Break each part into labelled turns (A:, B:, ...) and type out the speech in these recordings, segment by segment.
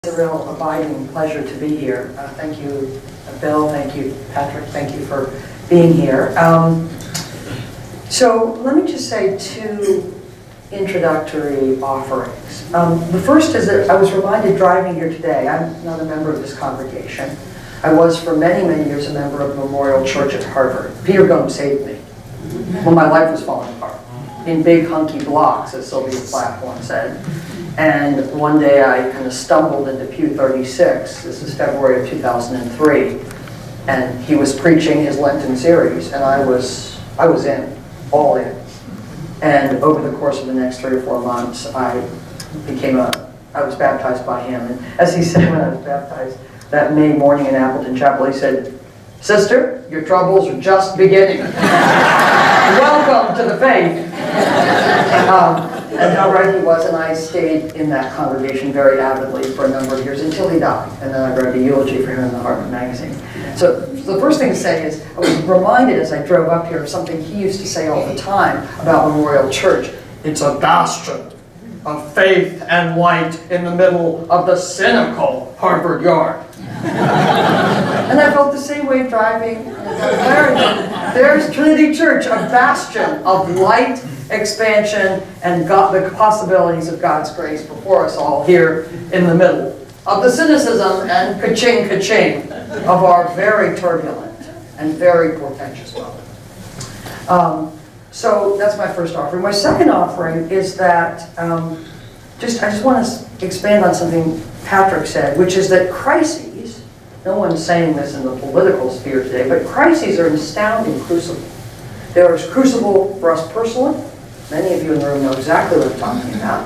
A: It's a real abiding pleasure to be here. Thank you, Bill. Thank you, Patrick. Thank you for being here. So let me just say two introductory offerings. The first is that I was reminded driving here today, I'm not a member of this congregation. I was for many, many years a member of Memorial Church at Harvard. Peter Koehn saved me when my life was falling apart in big hunky blocks, as Sylvia Plath once said. And one day I kind of stumbled into Pew 36. This is February of 2003. And he was preaching his Lenten series, and I was in, all in. And over the course of the next 3 or 4 months, I was baptized by him. And as he said when I was baptized that May morning in Appleton Chapel, he said, "Sister, your troubles are just beginning. Welcome to the faith." And how right he was, and I stayed in that congregation very avidly for a number of years until he died. And then I wrote a eulogy for him in the Harvard magazine. So the first thing to say is, I was reminded as I drove up here of something he used to say all the time about Memorial Church. It's a bastion of faith and light in the middle of the cynical Harvard yard. And I felt the same way driving. There's Trinity Church, a bastion of light, expansion, and the possibilities of God's grace before us all here in the middle of the cynicism and ka-ching, ka-ching of our very turbulent and very portentous world. So that's my first offering. My second offering is that I just want to expand on something Patrick said, which is that crises, no one's saying this in the political sphere today, but crises are an astounding crucible. They're a crucible for us personally. Many of you in the room know exactly what I'm talking about.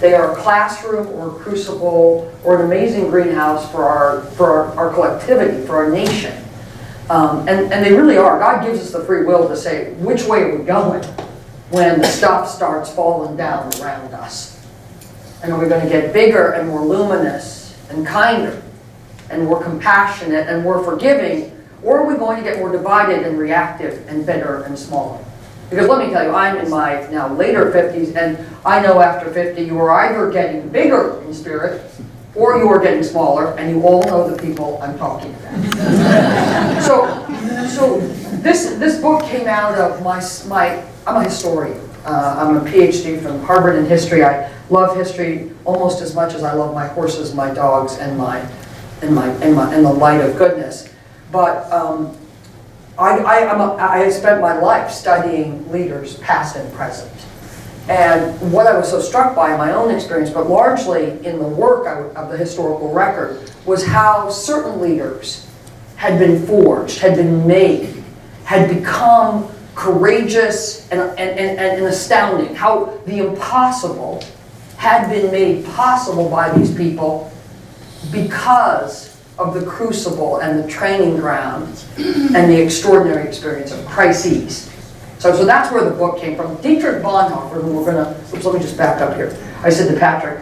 A: They are a classroom or a crucible or an amazing greenhouse for our collectivity, for our nation. And they really are. God gives us the free will to say, which way are we going when the stuff starts falling down around us? And are we going to get bigger and more luminous and kinder and more compassionate and more forgiving? Or are we going to get more divided and reactive and bitter and smaller? Because let me tell you, I'm in my now later 50s, and I know after 50 you are either getting bigger in spirit or you are getting smaller, and you all know the people I'm talking about. So this book came out of I'm a historian. I'm a PhD from Harvard in history. I love history almost as much as I love my horses, my dogs, and the light of goodness. But I spent my life studying leaders, past and present. And what I was so struck by in my own experience, but largely in the work of the historical record, was how certain leaders had been forged, had been made, had become courageous and astounding. How the impossible had been made possible by these people because of the crucible and the training ground and the extraordinary experience of crises. So that's where the book came from. Dietrich Bonhoeffer, who let me just back up here. I said to Patrick,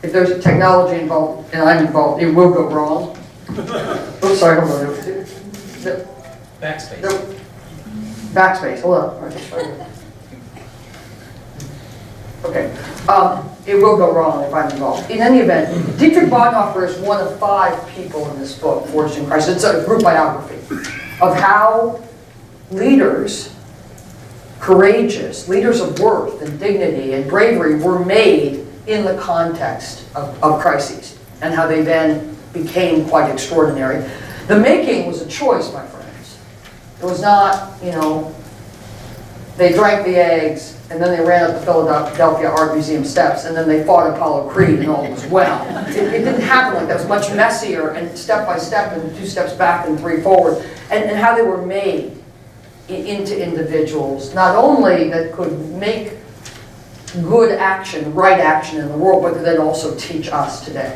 A: if there's technology involved and I'm involved, it will go wrong. Oops, sorry, hold on.
B: Backspace.
A: Backspace, hold on. Okay. It will go wrong if I'm involved. In any event, Dietrich Bonhoeffer is one of 5 people in this book, Forged in Christ. It's a group biography of how leaders, courageous, leaders of worth and dignity and bravery were made in the context of crises, and how they then became quite extraordinary. The making was a choice, my friends. It was not, they drank the eggs, and then they ran up the Philadelphia Art Museum steps, and then they fought Apollo Creed, and all was well. It didn't happen like that. It was much messier, and step by step, and 2 steps back and 3 forward, and how they were made into individuals, not only that could make good action, right action in the world, but could then also teach us today.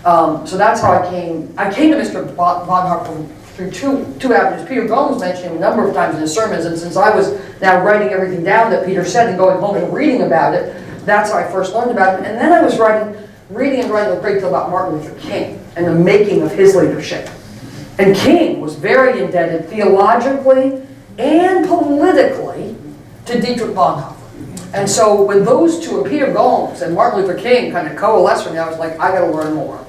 A: So that's how I came to Mr. Bonhoeffer through two avenues. Peter Koehn was mentioning him a number of times in his sermons, and since I was now writing everything down that Peter said and going home and reading about it, that's how I first learned about him. And then I was reading and writing a great deal about Martin Luther King and the making of his leadership. And King was very indebted theologically and politically to Dietrich Bonhoeffer. And so when those two, Peter Koehn and Martin Luther King, kind of coalesced for me, I was like, I got to learn more.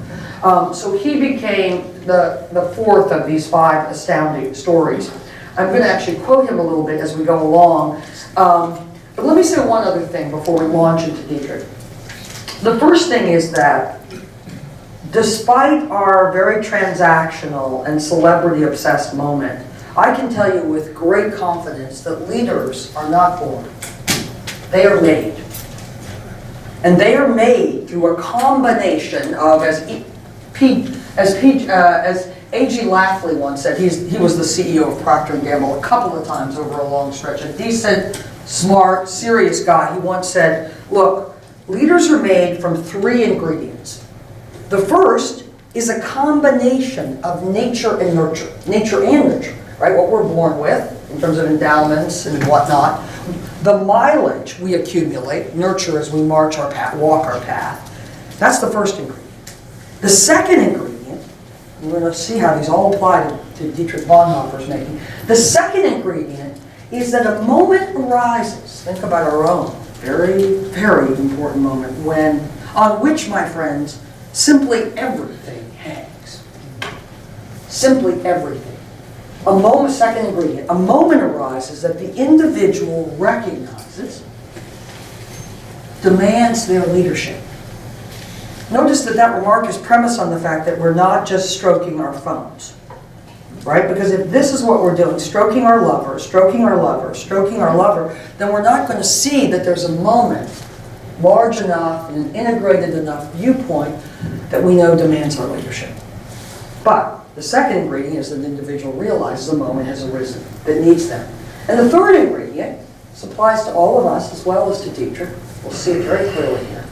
A: So he became the fourth of these 5 astounding stories. I'm going to actually quote him a little bit as we go along. But let me say one other thing before we launch into Dietrich. The first thing is that despite our very transactional and celebrity-obsessed moment, I can tell you with great confidence that leaders are not born. They are made. And they are made through a combination of, as A.G. Lafley once said, he was the CEO of Procter & Gamble a couple of times over a long stretch, a decent, smart, serious guy. He once said, look, leaders are made from 3 ingredients. The first is a combination of nature and nurture. Nature and nurture, right? What we're born with in terms of endowments and whatnot. The mileage we accumulate, nurture as we march our path, walk our path. That's the first ingredient. The second ingredient, we're going to see how these all apply to Dietrich Bonhoeffer's making. The second ingredient is that a moment arises, think about our own, very, very important moment, on which, my friends, simply everything hangs. Simply everything. Second ingredient, a moment arises that the individual recognizes, demands their leadership. Notice that remark is premised on the fact that we're not just stroking our phones, right? Because if this is what we're doing, stroking our lover, then we're not going to see that there's a moment large enough and an integrated enough viewpoint that we know demands our leadership. But the second ingredient is that the individual realizes a moment has arisen that needs them. And the third ingredient, this applies to all of us as well as to Dietrich, we'll see it very clearly here,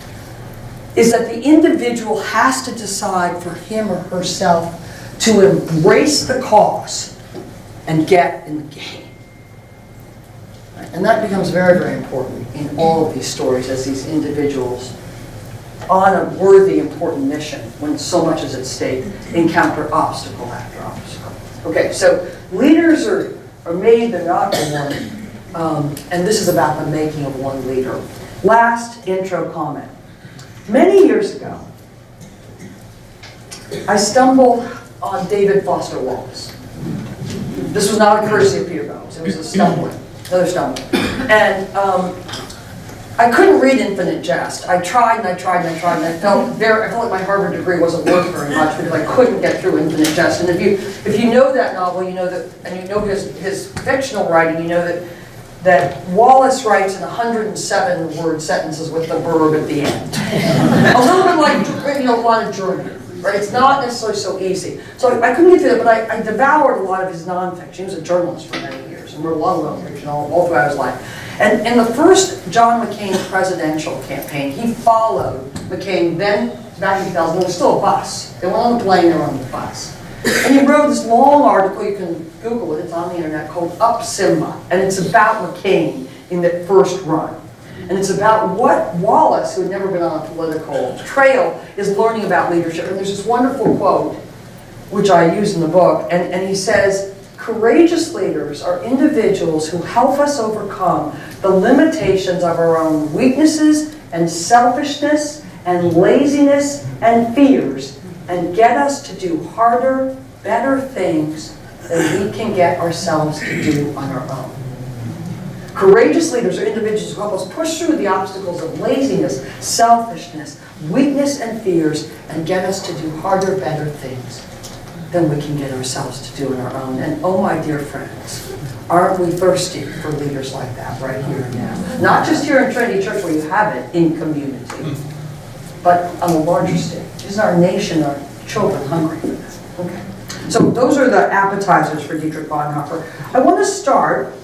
A: is that the individual has to decide for him or herself to embrace the cause and get in the game. Right? And that becomes very, very important in all of these stories as these individuals on a worthy, important mission, when so much is at stake, encounter obstacle after obstacle. Okay, so leaders are made, they're not born, and this is about the making of one leader. Last intro comment. Many years ago, I stumbled on David Foster Wallace. This was not a courtesy of Peter Bellows, it was another stumbling. And I couldn't read Infinite Jest. I tried and I tried and I tried, and I felt like my Harvard degree wasn't worth very much because I couldn't get through Infinite Jest. And if you know that novel, you know that, and you know his fictional writing, you know that Wallace writes in 107-word sentences with the verb at the end. A little bit like a lot of German, right? It's not necessarily so easy. So I couldn't get through it, but I devoured a lot of his nonfiction. He was a journalist for many years and wrote a lot of nonfiction all throughout his life. And in the first John McCain presidential campaign, he followed McCain, then back in 2000, there was still a bus. They weren't on the plane, they were on the bus. And he wrote this long article, you can Google it, it's on the internet, called Up Simba. And it's about McCain in that first run. And it's about what Wallace, who had never been on a political trail, is learning about leadership. And there's this wonderful quote, which I use in the book, and he says, courageous leaders are individuals who help us overcome the limitations of our own weaknesses and selfishness and laziness and fears and get us to do harder, better things than we can get ourselves to do on our own. Courageous leaders are individuals who help us push through the obstacles of laziness, selfishness, weakness, and fears and get us to do harder, better things than we can get ourselves to do on our own. And oh my dear friends, aren't we thirsty for leaders like that right here and now? Not just here in Trinity Church where you have it in community, but on a larger stage. Is our nation, our children hungry for this? Okay. So those are the appetizers for Dietrich Bonhoeffer. I want to start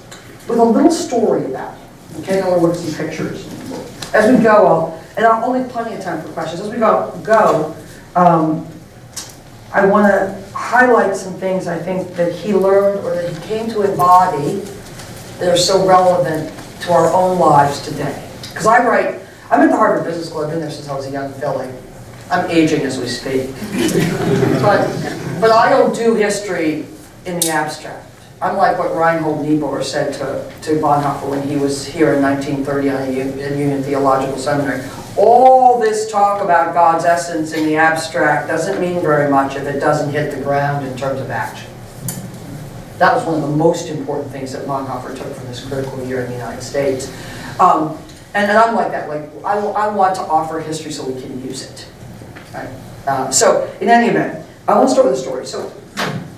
A: with a little story about him. Okay, I'll look at some pictures. As we go, I'll only plenty of time for questions. As we go, I want to highlight some things I think that he learned or that he came to embody that are so relevant to our own lives today. Because I'm at the Harvard Business School. I've been there since I was a young filly. I'm aging as we speak. but I don't do history in the abstract. I'm like what Reinhold Niebuhr said to Bonhoeffer when he was here in 1930 at Union Theological Seminary. all this talk about God's essence in the abstract doesn't mean very much if it doesn't hit the ground in terms of action. That was one of the most important things that Bonhoeffer took from this critical year in the United States. And I'm like that. Like, I want to offer history so we can use it. Right? So, in any event, I want to start with a story. So,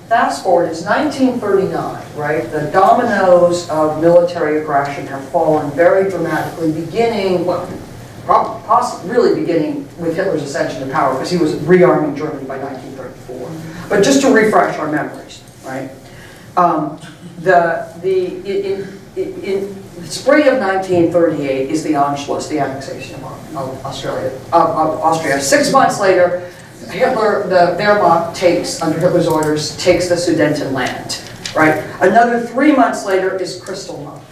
A: fast forward, it's 1939, right? The dominoes of military aggression have fallen very dramatically, beginning, well, possibly really beginning with Hitler's ascension to power, because he was rearming Germany by 1934. But just to refresh our memories, right? In the spring of 1938 is the Anschluss, the annexation of Austria. 6 months later, Hitler, the Wehrmacht takes, under Hitler's orders, takes the Sudetenland, right? Another 3 months later is Kristallnacht,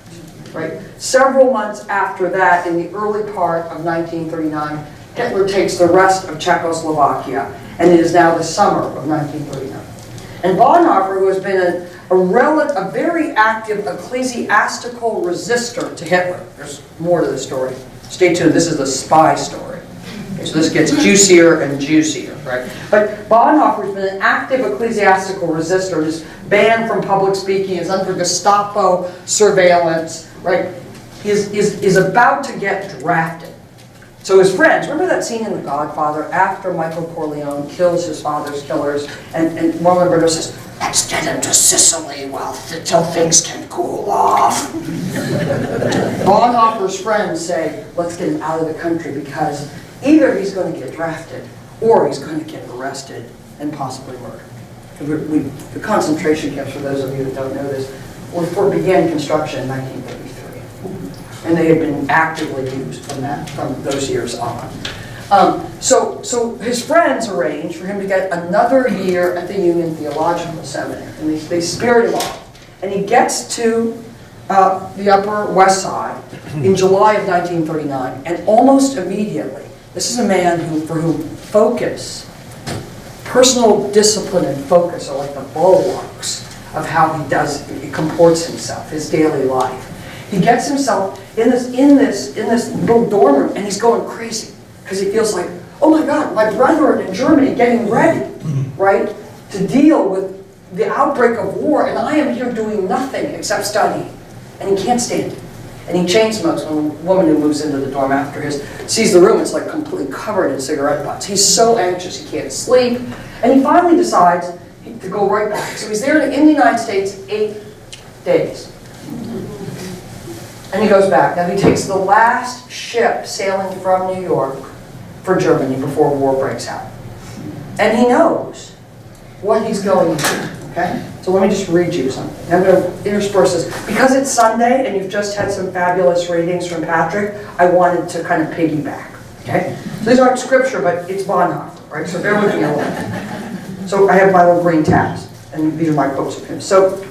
A: right? Several months after that, in the early part of 1939, Hitler takes the rest of Czechoslovakia, and it is now the summer of 1939. And Bonhoeffer, who has been a very active ecclesiastical resistor to Hitler. There's more to the story. Stay tuned, this is the spy story. Okay, so this gets juicier and juicier, right? But Bonhoeffer's been an active ecclesiastical resistor, is banned from public speaking, is under Gestapo surveillance, right? Is about to get drafted. So his friends, remember that scene in The Godfather after Michael Corleone kills his father's killers, and Marlon Brando says, "Let's get him to Sicily till things can cool off." Bonhoeffer's friends say, let's get him out of the country because either he's going to get drafted or he's going to get arrested and possibly murdered. The concentration camps, for those of you that don't know this, began construction in 1933. And they had been actively used from those years on. So his friends arranged for him to get another year at the Union Theological Seminary, and they spirit him off. And he gets to the Upper West Side in July of 1939, and almost immediately, this is a man for whom focus, personal discipline and focus are like the bulwarks of how he comports himself, his daily life. He gets himself in this little dorm room, and he's going crazy because he feels like, oh my God, my brethren in Germany getting ready, right, to deal with the outbreak of war, and I am here doing nothing except studying, and he can't stand it. And he chain smokes when a woman who moves into the dorm after sees the room, it's like completely covered in cigarette butts. He's so anxious, he can't sleep, and he finally decides to go right back. So he's there in the United States 8 days. And he goes back. Now he takes the last ship sailing from New York for Germany before war breaks out. And he knows what he's going to do, okay? So let me just read you something. I'm going to intersperse this. Because it's Sunday and you've just had some fabulous readings from Patrick, I wanted to kind of piggyback, okay? So these aren't scripture, but it's Bonhoeffer, right? So bear with me a little. So I have my little green tabs, and these are my quotes of him. So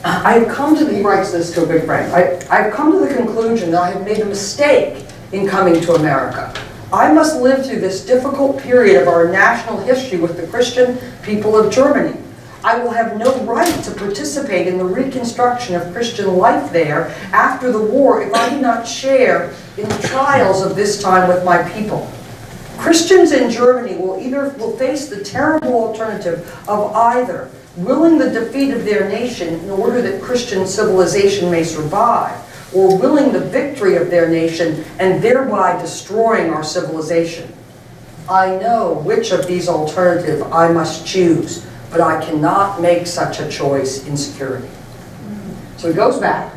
A: I have come to he writes this to a good friend. I've come to the conclusion that I have made a mistake in coming to America. I must live through this difficult period of our national history with the Christian people of Germany. I will have no right to participate in the reconstruction of Christian life there after the war if I do not share in the trials of this time with my people. Christians in Germany will face the terrible alternative of either willing the defeat of their nation in order that Christian civilization may survive, or willing the victory of their nation and thereby destroying our civilization. I know which of these alternatives I must choose, but I cannot make such a choice in security. So he goes back.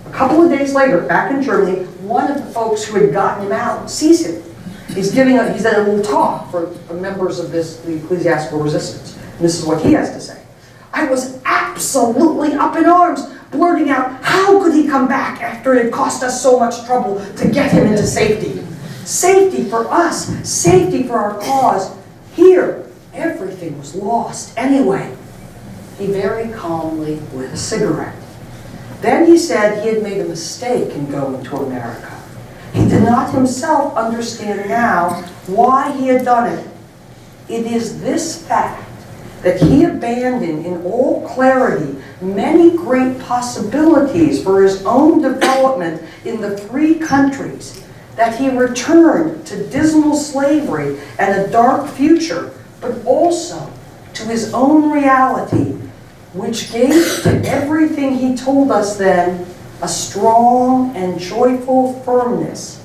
A: A couple of days later, back in Germany, one of the folks who had gotten him out sees him. He's at a little talk for members of the ecclesiastical resistance. And this is what he has to say. I was absolutely up in arms, blurting out, how could he come back after it had cost us so much trouble to get him into safety? Safety for us, safety for our cause. Here, everything was lost anyway. He very calmly lit a cigarette. Then he said he had made a mistake in going to America. He did not himself understand now why he had done it. It is this fact that he abandoned in all clarity many great possibilities for his own development in the free countries that he returned to dismal slavery and a dark future, but also to his own reality, which gave to everything he told us then a strong and joyful firmness,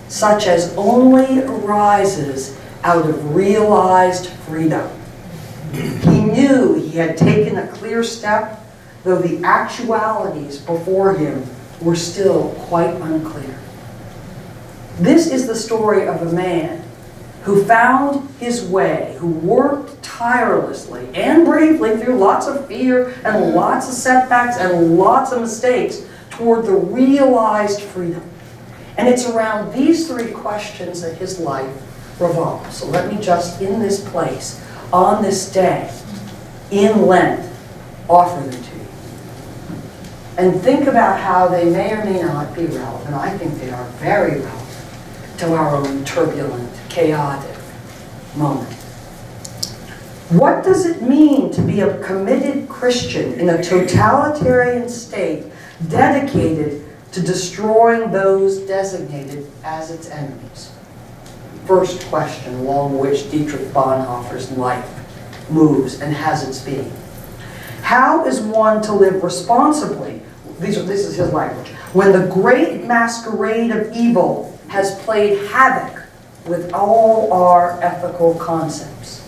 A: such as only arises out of realized freedom. He knew he had taken a clear step, though the actualities before him were still quite unclear. This is the story of a man who found his way, who worked tirelessly and bravely through lots of fear and lots of setbacks and lots of mistakes toward the realized freedom. And it's around these three questions that his life revolves. So let me just, in this place, on this day, in Lent, offer them to you. And think about how they may or may not be relevant. I think they are very relevant to our own turbulent, chaotic moment. What does it mean to be a committed Christian in a totalitarian state dedicated to destroying those designated as its enemies? First question along which Dietrich Bonhoeffer's life moves and has its being. How is one to live responsibly, this is his language, when the great masquerade of evil has played havoc with all our ethical concepts?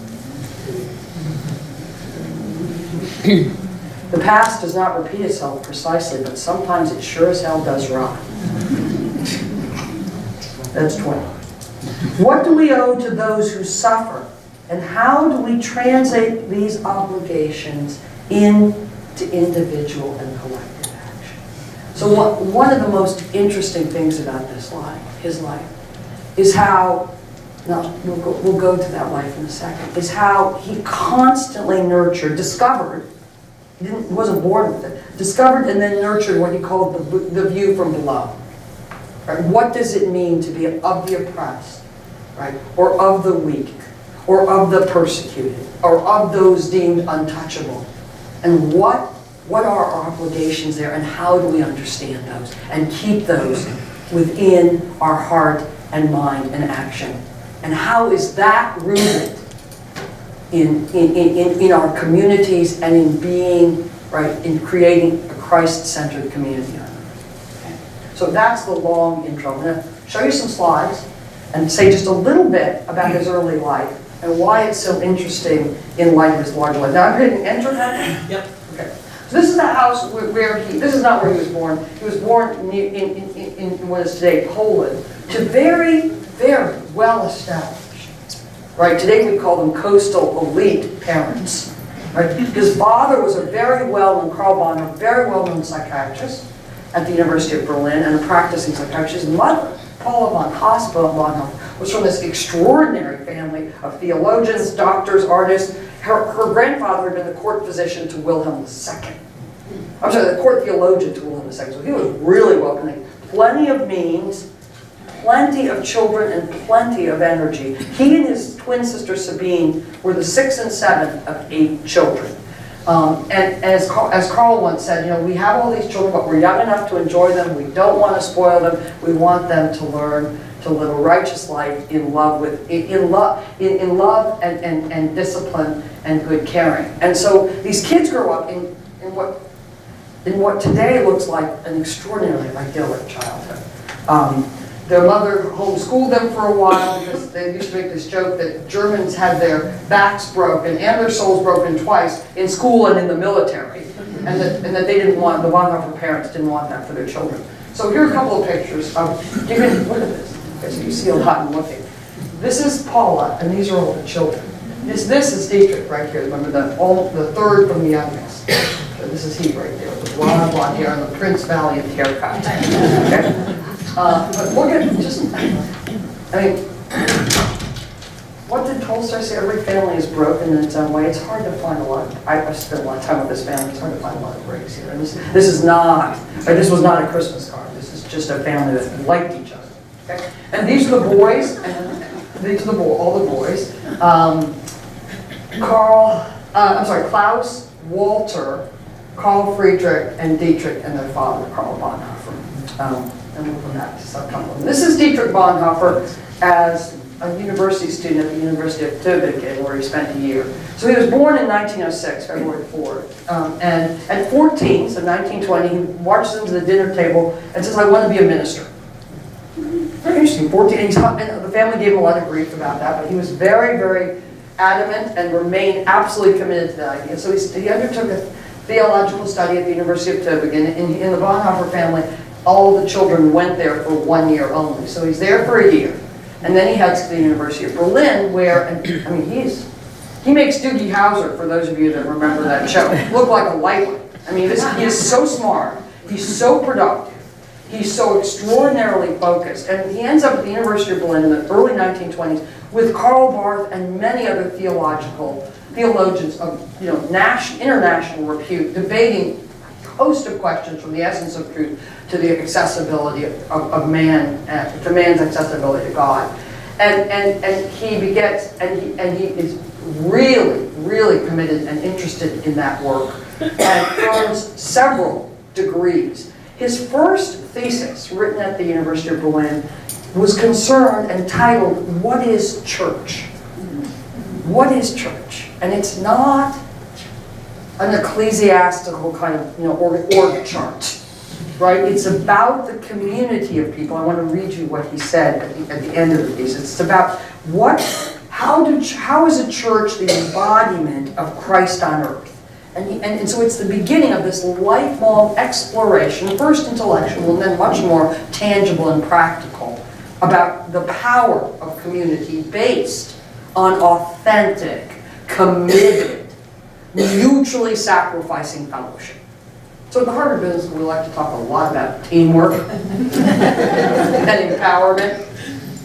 A: The past does not repeat itself precisely, but sometimes it sure as hell does rhyme. That's 20. What do we owe to those who suffer, and how do we translate these obligations into individual and collective action? So one of the most interesting things about this life, his life, is how, no, we'll go to that life in a second, is how he constantly nurtured, discovered, he wasn't born with it, discovered and then nurtured what he called the view from below. Right? What does it mean to be of the oppressed, right? Or of the weak, or of the persecuted, or of those deemed untouchable? And what are our obligations there, and how do we understand those and keep those within our heart and mind and action? And how is that rooted in our communities and in being, right, in creating a Christ-centered community? Okay. So that's the long intro. I'm going to show you some slides and say just a little bit about his early life and why it's so interesting in light of his larger life. Now I'm hitting enter now?
B: Yep.
A: Okay. So this is the house where this is not where he was born. He was born in what is today Poland, to very, very well-established, right? Today we call them coastal elite parents, right? His father was a very well-known, Karl Bonhoeffer, very well-known psychiatrist at the University of Berlin and a practicing psychiatrist. His mother, Paula von Bonhoeffer, was from this extraordinary family of theologians, doctors, artists. Her grandfather had been the court physician to Wilhelm II. I'm sorry, the court theologian to Wilhelm II. So he was really well connected. Plenty of means, plenty of children, and plenty of energy. He and his twin sister Sabine were the 6th and 7th of 8 children. And as Carl once said, you know, we have all these children, but we're young enough to enjoy them. We don't want to spoil them. We want them to learn to live a righteous life in love and discipline and good caring. And so these kids grow up in what today looks like an extraordinarily idyllic childhood. Their mother homeschooled them for a while because they used to make this joke that Germans had their backs broken and their souls broken twice in school and in the military, and that they didn't want, the Bonhoeffer parents didn't want that for their children. So here are a couple of pictures. You can look at this. Okay, so you see a lot in looking. This is Paula, and these are all the children. This is Dietrich right here. Remember the third from the youngest. So this is he right there, with the blonde hair and the Prince Valiant haircut. Okay? But look at just, I mean, what did Tolstoy say? Every family is broken in its own way. It's hard to find a lot. I've spent a lot of time with this family. It's hard to find a lot of breaks here. And this is not, this was not a Christmas card. This is just a family that liked each other. Okay? And these are the boys, and these are all the boys. Klaus, Walter, Carl Friedrich, and Dietrich, and their father, Karl Bonhoeffer. and we'll come back to some couple of them. This is Dietrich Bonhoeffer as a university student at the University of Tübingen, where he spent a year. So he was born in 1906, February 4th. And at 14, so 1920, he marches into the dinner table and says, I want to be a minister. Very interesting, 14. And the family gave him a lot of grief about that, but he was very, very adamant and remained absolutely committed to that idea. So he undertook a theological study at the University of Tübingen. In the Bonhoeffer family, all the children went there for 1 year only. So he's there for a year. And then he heads to the University of Berlin, where, I mean, he makes Doogie Howser, for those of you that remember that show, look like a lightweight. I mean, he is so smart, he's so productive, he's so extraordinarily focused, and he ends up at the University of Berlin in the early 1920s with Karl Barth and many other theologians of international repute, debating a host of questions from the essence of truth to the accessibility of man, to man's accessibility to God. And he begets, and he is really, really committed and interested in that work, and earns several degrees. His first thesis, written at the University of Berlin, was concerned and titled, What is Church? What is church? And it's not an ecclesiastical kind of, org chart, right? It's about the community of people. I want to read you what he said at the end of the piece. It's about how is a church the embodiment of Christ on earth? And so it's the beginning of this lifelong exploration, first intellectual and then much more tangible and practical, about the power of community based on authentic, committed, mutually sacrificing fellowship. So at the Harvard Business School, we like to talk a lot about teamwork and empowerment.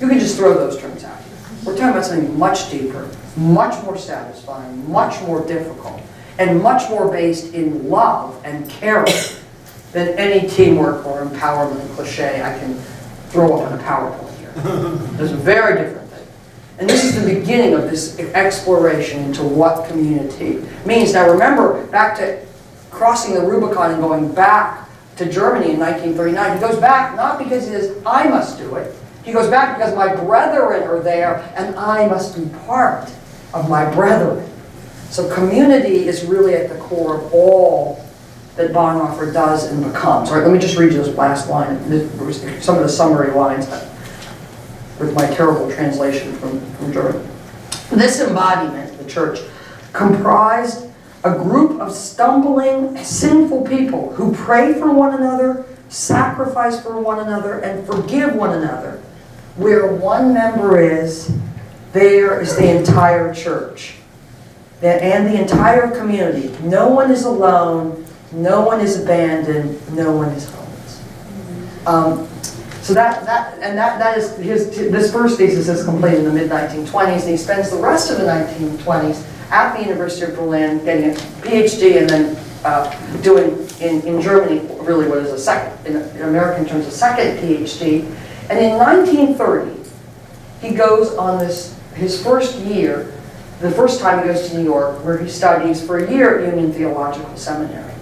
A: You can just throw those terms out. We're talking about something much deeper, much more satisfying, much more difficult, and much more based in love and caring than any teamwork or empowerment cliche I can throw up on a PowerPoint here. There's a very different thing. And this is the beginning of this exploration into what community means. Now remember, back to crossing the Rubicon and going back to Germany in 1939. He goes back not because he says, I must do it. He goes back because my brethren are there and I must be part of my brethren. So community is really at the core of all that Bonhoeffer does and becomes. All right, let me just read you this last line, some of the summary lines with my terrible translation from German. This embodiment, the church, comprised a group of stumbling, sinful people who pray for one another, sacrifice for one another, and forgive one another. Where one member is, there is the entire church and the entire community. No one is alone, no one is abandoned, no one is homeless. So that is this first thesis is completed in the mid-1920s, and he spends the rest of the 1920s at the University of Berlin getting a PhD and then doing in Germany really what is a second, in American terms, a second PhD. And in 1930, he goes on his first year, the first time he goes to New York, where he studies for a year at Union Theological Seminary.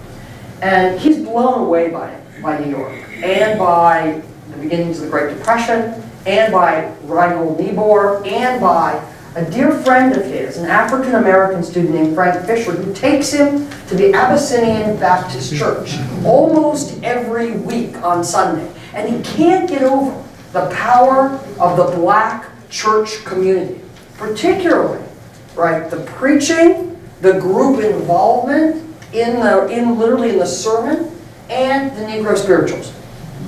A: And he's blown away by New York, and by the beginnings of the Great Depression, and by Reinhold Niebuhr, and by a dear friend of his, an African-American student named Frank Fisher, who takes him to the Abyssinian Baptist Church almost every week on Sunday. And he can't get over the power of the black church community, particularly, right, the preaching, the group involvement literally in the sermon, and the Negro spirituals.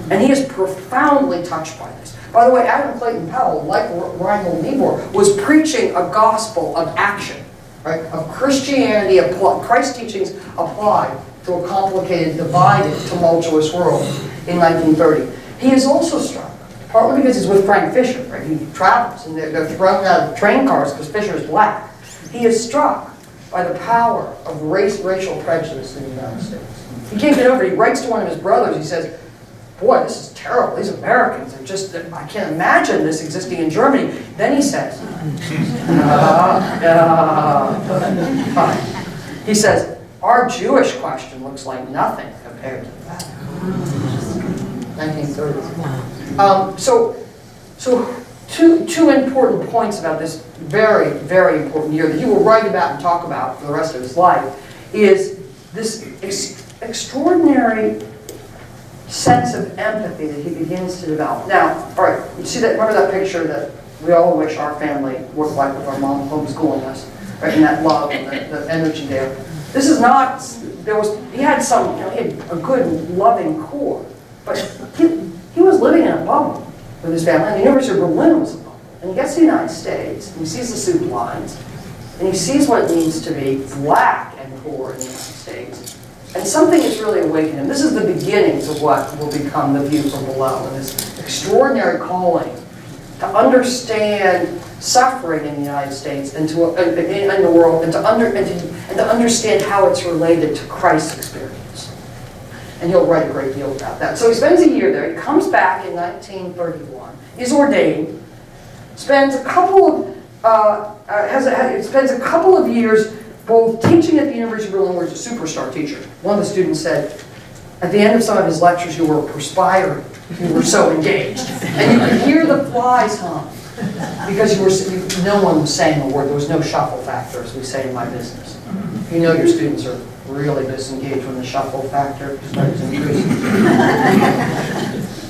A: And he is profoundly touched by this. By the way, Adam Clayton Powell, like Reinhold Niebuhr, was preaching a gospel of action, right, of Christianity, Christ's teachings applied to a complicated, divided, tumultuous world in 1930. He is also struck, partly because he's with Frank Fisher, right? He travels, and they're thrown out of train cars because Fisher is black. He is struck by the power of racial prejudice in the United States. He can't get over it. He writes to one of his brothers. He says, boy, this is terrible. These Americans are just, I can't imagine this existing in Germany. Then he says, he says, our Jewish question looks like nothing compared to that. 1930s. So two important points about this very, very important year that he will write about and talk about for the rest of his life is this extraordinary sense of empathy that he begins to develop. Now, all right, you see that? Remember that picture that we all wish our family looked like with our mom homeschooling us, right? And that love and the energy there. This is not. He had some. He had a good, loving core, but he was living in a bubble with his family. And the University of Berlin was a bubble. And he gets to the United States, and he sees the soup lines, and he sees what it means to be black and poor in the United States. And something is really awakening him. This is the beginnings of what will become The View from Below, and this extraordinary calling to understand suffering in the United States and in the world, and to understand how it's related to Christ's experience. And he'll write a great deal about that. So he spends a year there. He comes back in 1931. He's ordained. Spends a couple of years both teaching at the University of Berlin, where he's a superstar teacher. One of the students said, at the end of some of his lectures, you were perspiring. You were so engaged. And you could hear the flies hum. Because no one was saying a word. There was no shuffle factor, as we say in my business. You know your students are really disengaged when the shuffle factor starts increasing.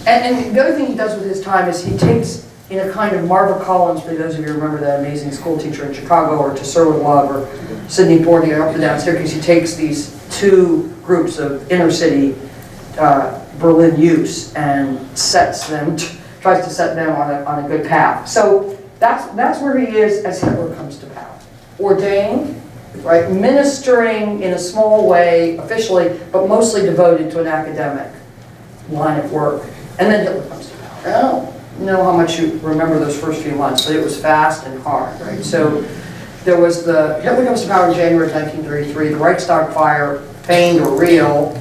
A: And the other thing he does with his time is he takes, in a kind of Marva Collins, for those of you who remember that amazing school teacher in Chicago, or to Sherwood Love, or Sidney Poitier up and down staircase, he takes these two groups of inner city Berlin youths and tries to set them on a good path. So that's where he is as Hitler comes to power. Ordained, right, ministering in a small way, officially, but mostly devoted to an academic line of work. And then Hitler comes to power. I don't know how much you remember those first few months, but it was fast and hard, right? So there was Hitler comes to power in January of 1933, the Reichstag fire, feigned or real.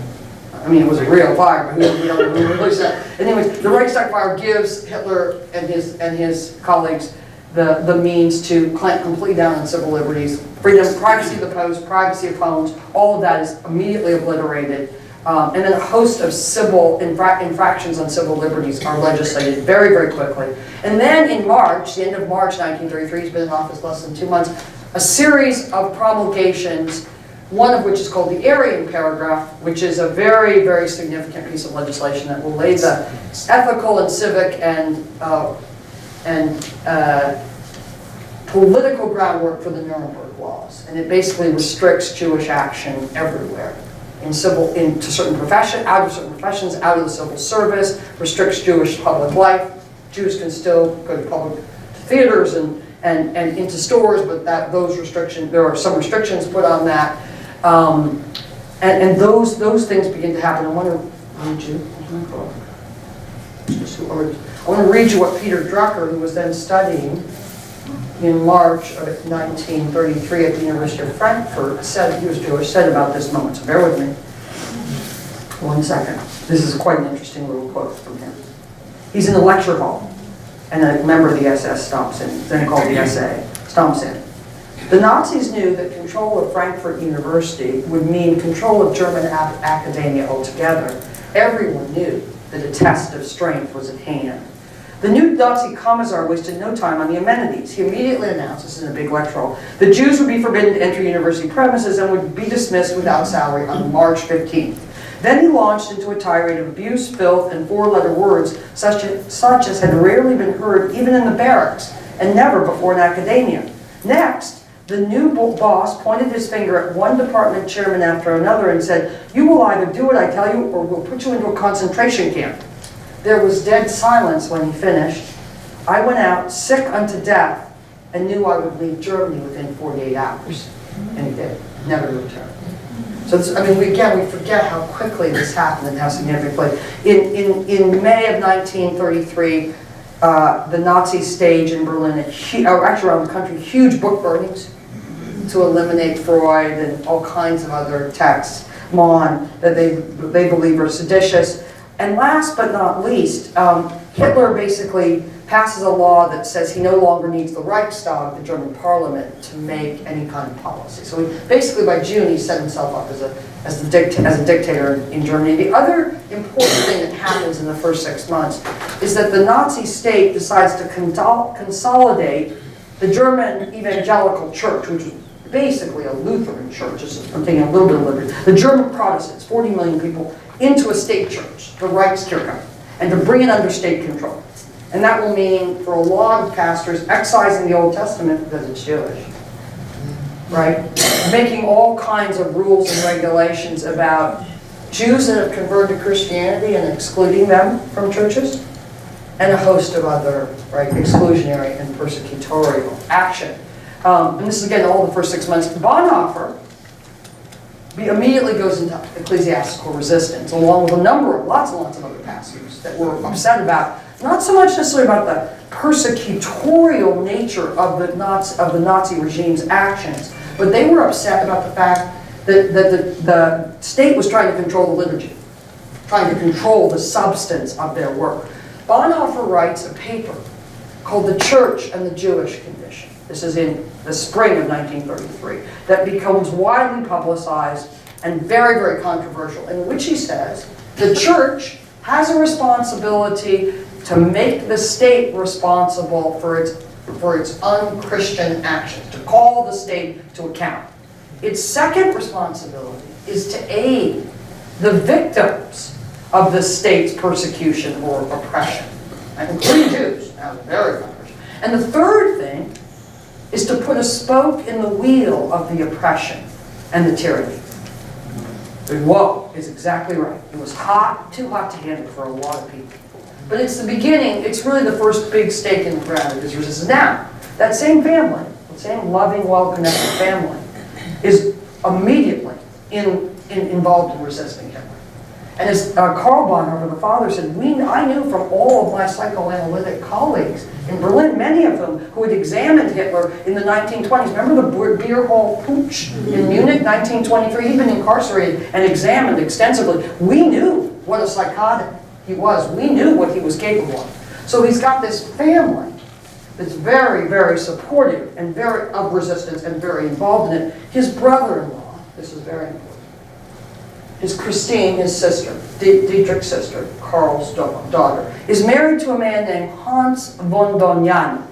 A: I mean, it was a real fire, but we don't really say. Anyway, the Reichstag fire gives Hitler and his colleagues the means to clamp completely down on civil liberties, freedom, privacy of the post, privacy of homes. All of that is immediately obliterated, and then a host of civil infractions on civil liberties are legislated very, very quickly. And then in March, the end of March 1933, he's been in office less than 2 months, a series of promulgations. One of which is called the Aryan Paragraph, which is a very, very significant piece of legislation that will lay the ethical and civic and political groundwork for the Nuremberg laws. And it basically restricts Jewish action everywhere. Into certain professions, out of certain professions, out of the civil service, restricts Jewish public life. Jews can still go to public theaters and into stores, but those restrictions, there are some restrictions put on that. And those things begin to happen. I want to read you what Peter Drucker, who was then studying in March of 1933 at the University of Frankfurt, said, he was Jewish, said about this moment. So bear with me. 1 second. This is quite an interesting little quote from him. He's in the lecture hall, and a member of the SS stomps in, then called the SA, stomps in. The Nazis knew that control of Frankfurt University would mean control of German academia altogether. Everyone knew that a test of strength was at hand. The new Nazi Commissar wasted no time on the amenities. He immediately announced, this is in a big lecture hall, the Jews would be forbidden to enter university premises and would be dismissed without salary on March 15th. Then he launched into a tirade of abuse, filth, and four-letter words such as had rarely been heard even in the barracks, and never before in academia. Next, the new boss pointed his finger at one department chairman after another and said, "You will either do what I tell you or we'll put you into a concentration camp." There was dead silence when he finished. I went out, sick unto death, and knew I would leave Germany within 48 hours. And he did, never returned. So this, I mean, we forget how quickly this happened and how significantly. In May of 1933, the Nazis staged in Berlin, actually around the country, huge book burnings to eliminate Freud and all kinds of other texts, that they believe are seditious. And last but not least, Hitler basically passes a law that says he no longer needs the Reichstag, the German parliament, to make any kind of policy. So basically by June he set himself up as a dictator in Germany. The other important thing that happens in the first 6 months is that the Nazi state decides to consolidate the German evangelical church, which was basically a Lutheran church. I'm taking a little bit of liberty. The German Protestants, 40 million people, into a state church, the Reichskirche, and to bring it under state control. And that will mean, for a lot of pastors, excising the Old Testament because it's Jewish. Right? Making all kinds of rules and regulations about Jews that have converted to Christianity and excluding them from churches, and a host of other, right, exclusionary and persecutorial action. And this is, again, all the first 6 months. Bonhoeffer immediately goes into ecclesiastical resistance, along with lots and lots of other pastors that were upset about, not so much necessarily about the persecutorial nature of the Nazi regime's actions, but they were upset about the fact that the state was trying to control the liturgy, trying to control the substance of their work. Bonhoeffer writes a paper called The Church and the Jewish Condition. This is in the spring of 1933, that becomes widely publicized and very, very controversial, in which he says the church has a responsibility to make the state responsible for its unchristian actions, to call the state to account. Its second responsibility is to aid the victims of the state's persecution or oppression, including Jews. Now, very controversial. And the third thing is to put a spoke in the wheel of the oppression and the tyranny. Whoa, is exactly right. It was too hot to handle for a lot of people. But it's the beginning, it's really the first big stake in the ground of his resistance. Now, that same family, the same loving, well-connected family, is immediately involved in resisting Hitler. And as Karl Bonhoeffer, the father, said, I knew from all of my psychoanalytic colleagues in Berlin, many of them who had examined Hitler in the 1920s. Remember the beer hall putsch in Munich, 1923? He'd been incarcerated and examined extensively. We knew what a psychotic he was. We knew what he was capable of. So he's got this family that's very, very supportive and of resistance and very involved in it. His brother-in-law, this is very important, is Christine, his sister, Dietrich's sister, Karl's daughter, is married to a man named Hans von Dohnanyi.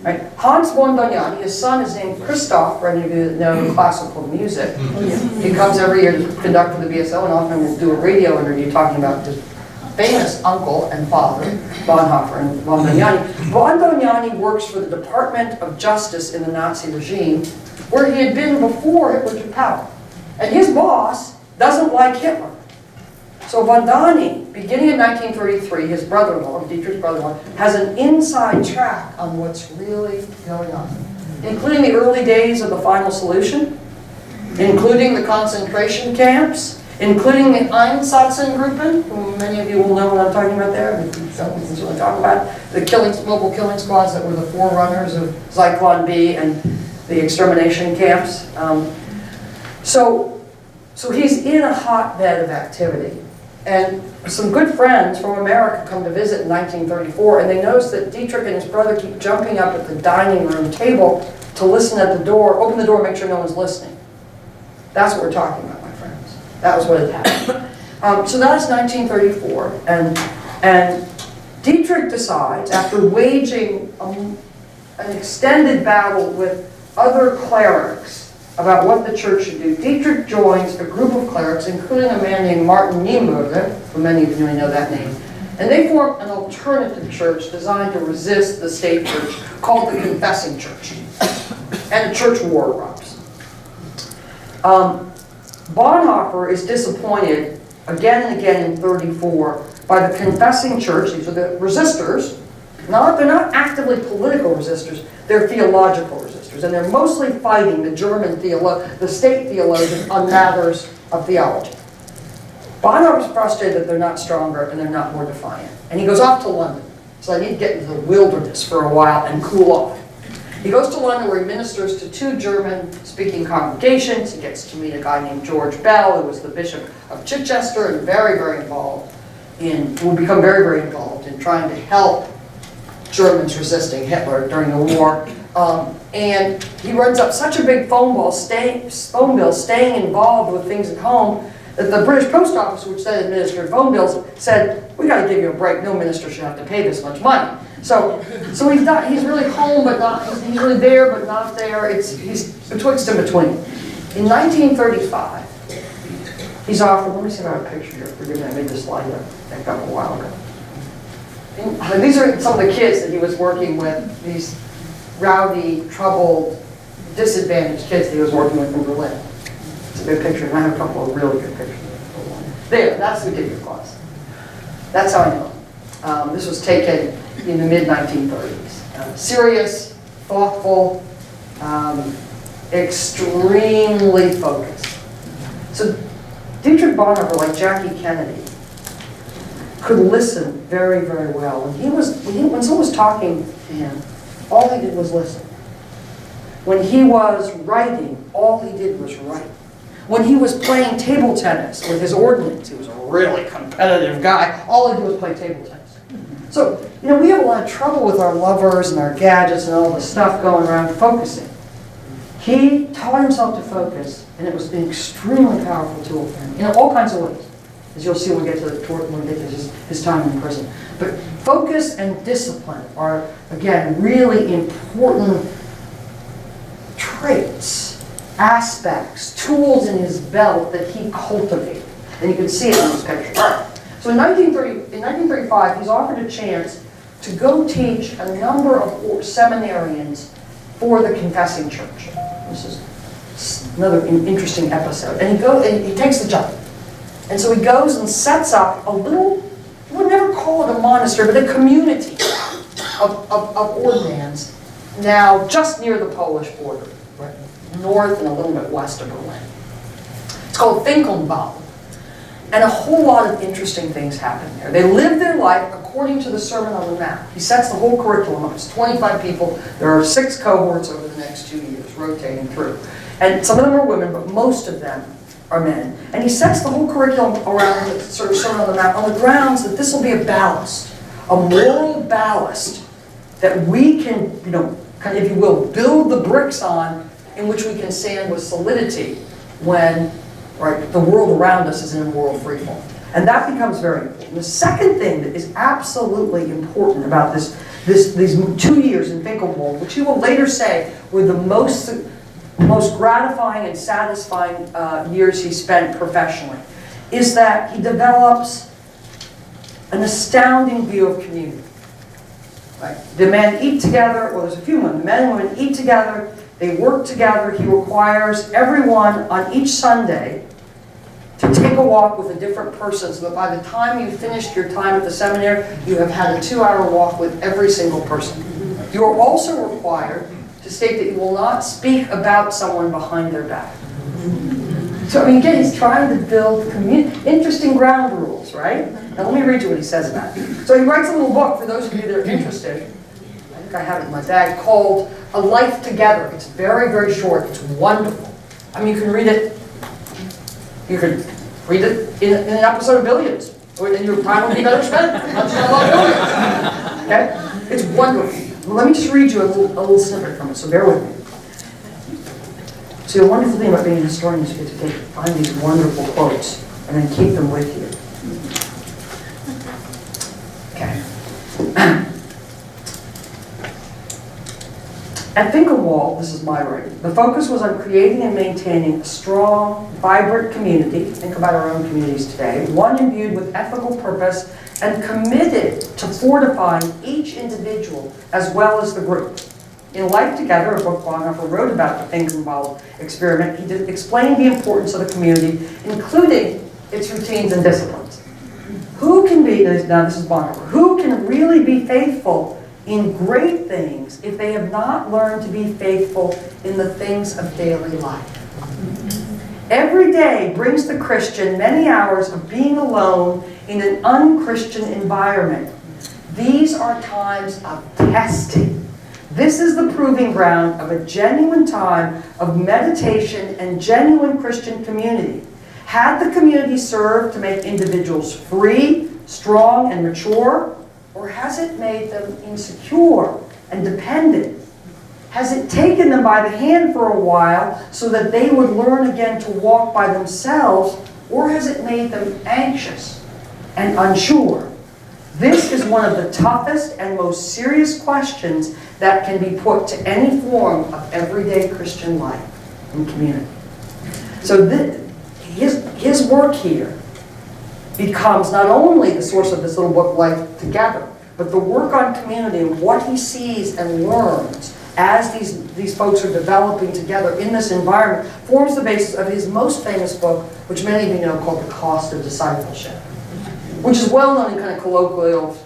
A: Right? Hans von Dohnanyi, his son is named Christoph, for any of you that know classical music. He comes every year to conduct for the BSO, and often we'll do a radio interview talking about his famous uncle and father, Bonhoeffer and von Dohnanyi. Von Dohnanyi works for the Department of Justice in the Nazi regime, where he had been before Hitler took power. And his boss doesn't like Hitler. So von Dohnanyi, beginning in 1933, his brother-in-law, Dietrich's brother-in-law, has an inside track on what's really going on, including the early days of the final solution, including the concentration camps, including the Einsatzgruppen, who many of you will know what I'm talking about there. Some we can certainly talk about the mobile killing squads that were the forerunners of Zyklon B and the extermination camps. So he's in a hotbed of activity. And some good friends from America come to visit in 1934, and they notice that Dietrich and his brother keep jumping up at the dining room table to listen at the door, open the door, make sure no one's listening. That's what we're talking about, my friends. That was what had happened. So that's 1934, and Dietrich decides, after waging an extended battle with other clerics about what the church should do, Dietrich joins a group of clerics, including a man named Martin Niemöller, who many of you may know that name, and they form an alternative church designed to resist the state church called the Confessing Church. And the church war erupts. Bonhoeffer is disappointed again and again in 34 by the Confessing Church. These are the resistors. They're not actively political resistors, they're theological resistors. And they're mostly fighting the state theologians on matters of theology. Bonhoeffer's frustrated that they're not stronger and they're not more defiant. And he goes off to London. So I need to get into the wilderness for a while and cool off. He goes to London where he ministers to 2 German-speaking congregations. He gets to meet a guy named George Bell, who was the Bishop of Chichester and will become very, very involved in trying to help Germans resisting Hitler during the war. And he runs up such a big phone bill, staying involved with things at home, that the British Post Office, which then administered phone bills, said, we got to give you a break. No minister should have to pay this much money. So he's not, he's really home, but not, he's really there, but not there. He's betwixt and between. In 1935, he's offered, let me see if I have a picture here. Forgive me, I made this slide that got a while ago. And these are some of the kids that he was working with, these rowdy, troubled, disadvantaged kids that he was working with in Berlin. It's a good picture, and I have a couple of really good pictures. There, that's the Gideon class. That's how I know him. This was taken in the mid-1930s. Serious, thoughtful, extremely focused. So Dietrich Bonhoeffer, like Jackie Kennedy, could listen very, very well. When someone was talking to him, all he did was listen. When he was writing, all he did was write. When he was playing table tennis with his ordnance, he was a really competitive guy, all he did was play table tennis. So, we have a lot of trouble with our lovers and our gadgets and all the stuff going around focusing. He taught himself to focus, and it was an extremely powerful tool for him in all kinds of ways, as you'll see when we get to his time in prison. But focus and discipline are, again, really important traits, aspects, tools in his belt that he cultivated. And you can see it in this picture. So in 1935, he's offered a chance to go teach a number of seminarians for the confessing church. This is another interesting episode. And he takes the job. And so he goes and sets up a little, we would never call it a monastery, but a community of ordinands, now just near the Polish border, right? North and a little bit west of Berlin. It's called Finkelnbaum. And a whole lot of interesting things happen there. They live their life according to the Sermon on the Mount. He sets the whole curriculum up. It's 25 people. There are 6 cohorts over the next 2 years, rotating through. And some of them are women, but most of them are men. And he sets the whole curriculum around the sort of Sermon on the Mount on the grounds that this will be a ballast, a moral ballast that we can, kind of, if you will, build the bricks on, in which we can stand with solidity when the world around us is in a moral freefall. And that becomes very important. The second thing that is absolutely important about these 2 years in Finkelwald, which he will later say were the most gratifying and satisfying years he spent professionally, is that he develops an astounding view of community. Right? The men eat together, well, there's a few men. The men and women eat together, they work together. He requires everyone on each Sunday to take a walk with a different person, so that by the time you finished your time at the seminary, you have had a 2-hour walk with every single person. You are also required to state that you will not speak about someone behind their back. So, again, he's trying to build interesting ground rules, right? Now, let me read you what he says about it. So he writes a little book, for those of you that are interested, I think I have it in my bag, called A Life Together. It's very, very short. It's wonderful. I mean, you can read it. You could read it in an episode of Billions, and you'll probably better spend it. Okay? It's wonderful. Well, let me just read you a little snippet from it, so bear with me. See, the wonderful thing about being a historian is you get to find these wonderful quotes and then keep them with you. Okay. At Finkelwald, this is my writing, the focus was on creating and maintaining a strong, vibrant community. Think about our own communities today. One imbued with ethical purpose and committed to fortifying each individual as well as the group. In Life Together, a book Bonhoeffer wrote about the Finkelwald experiment, he explained the importance of the community, including its routines and disciplines. Who can be, now this is Bonhoeffer, who can really be faithful in great things if they have not learned to be faithful in the things of daily life? Every day brings the Christian many hours of being alone in an unchristian environment. These are times of testing. This is the proving ground of a genuine time of meditation and genuine Christian community. Had the community served to make individuals free, strong, and mature? Or has it made them insecure and dependent? Has it taken them by the hand for a while so that they would learn again to walk by themselves or has it made them anxious and unsure? This is one of the toughest and most serious questions that can be put to any form of everyday Christian life and community. So his work here becomes not only the source of this little book, Life Together, but the work on community and what he sees and learns as these folks are developing together in this environment forms the basis of his most famous book, which many of you know, called The Cost of Discipleship, which is well known in kind of colloquial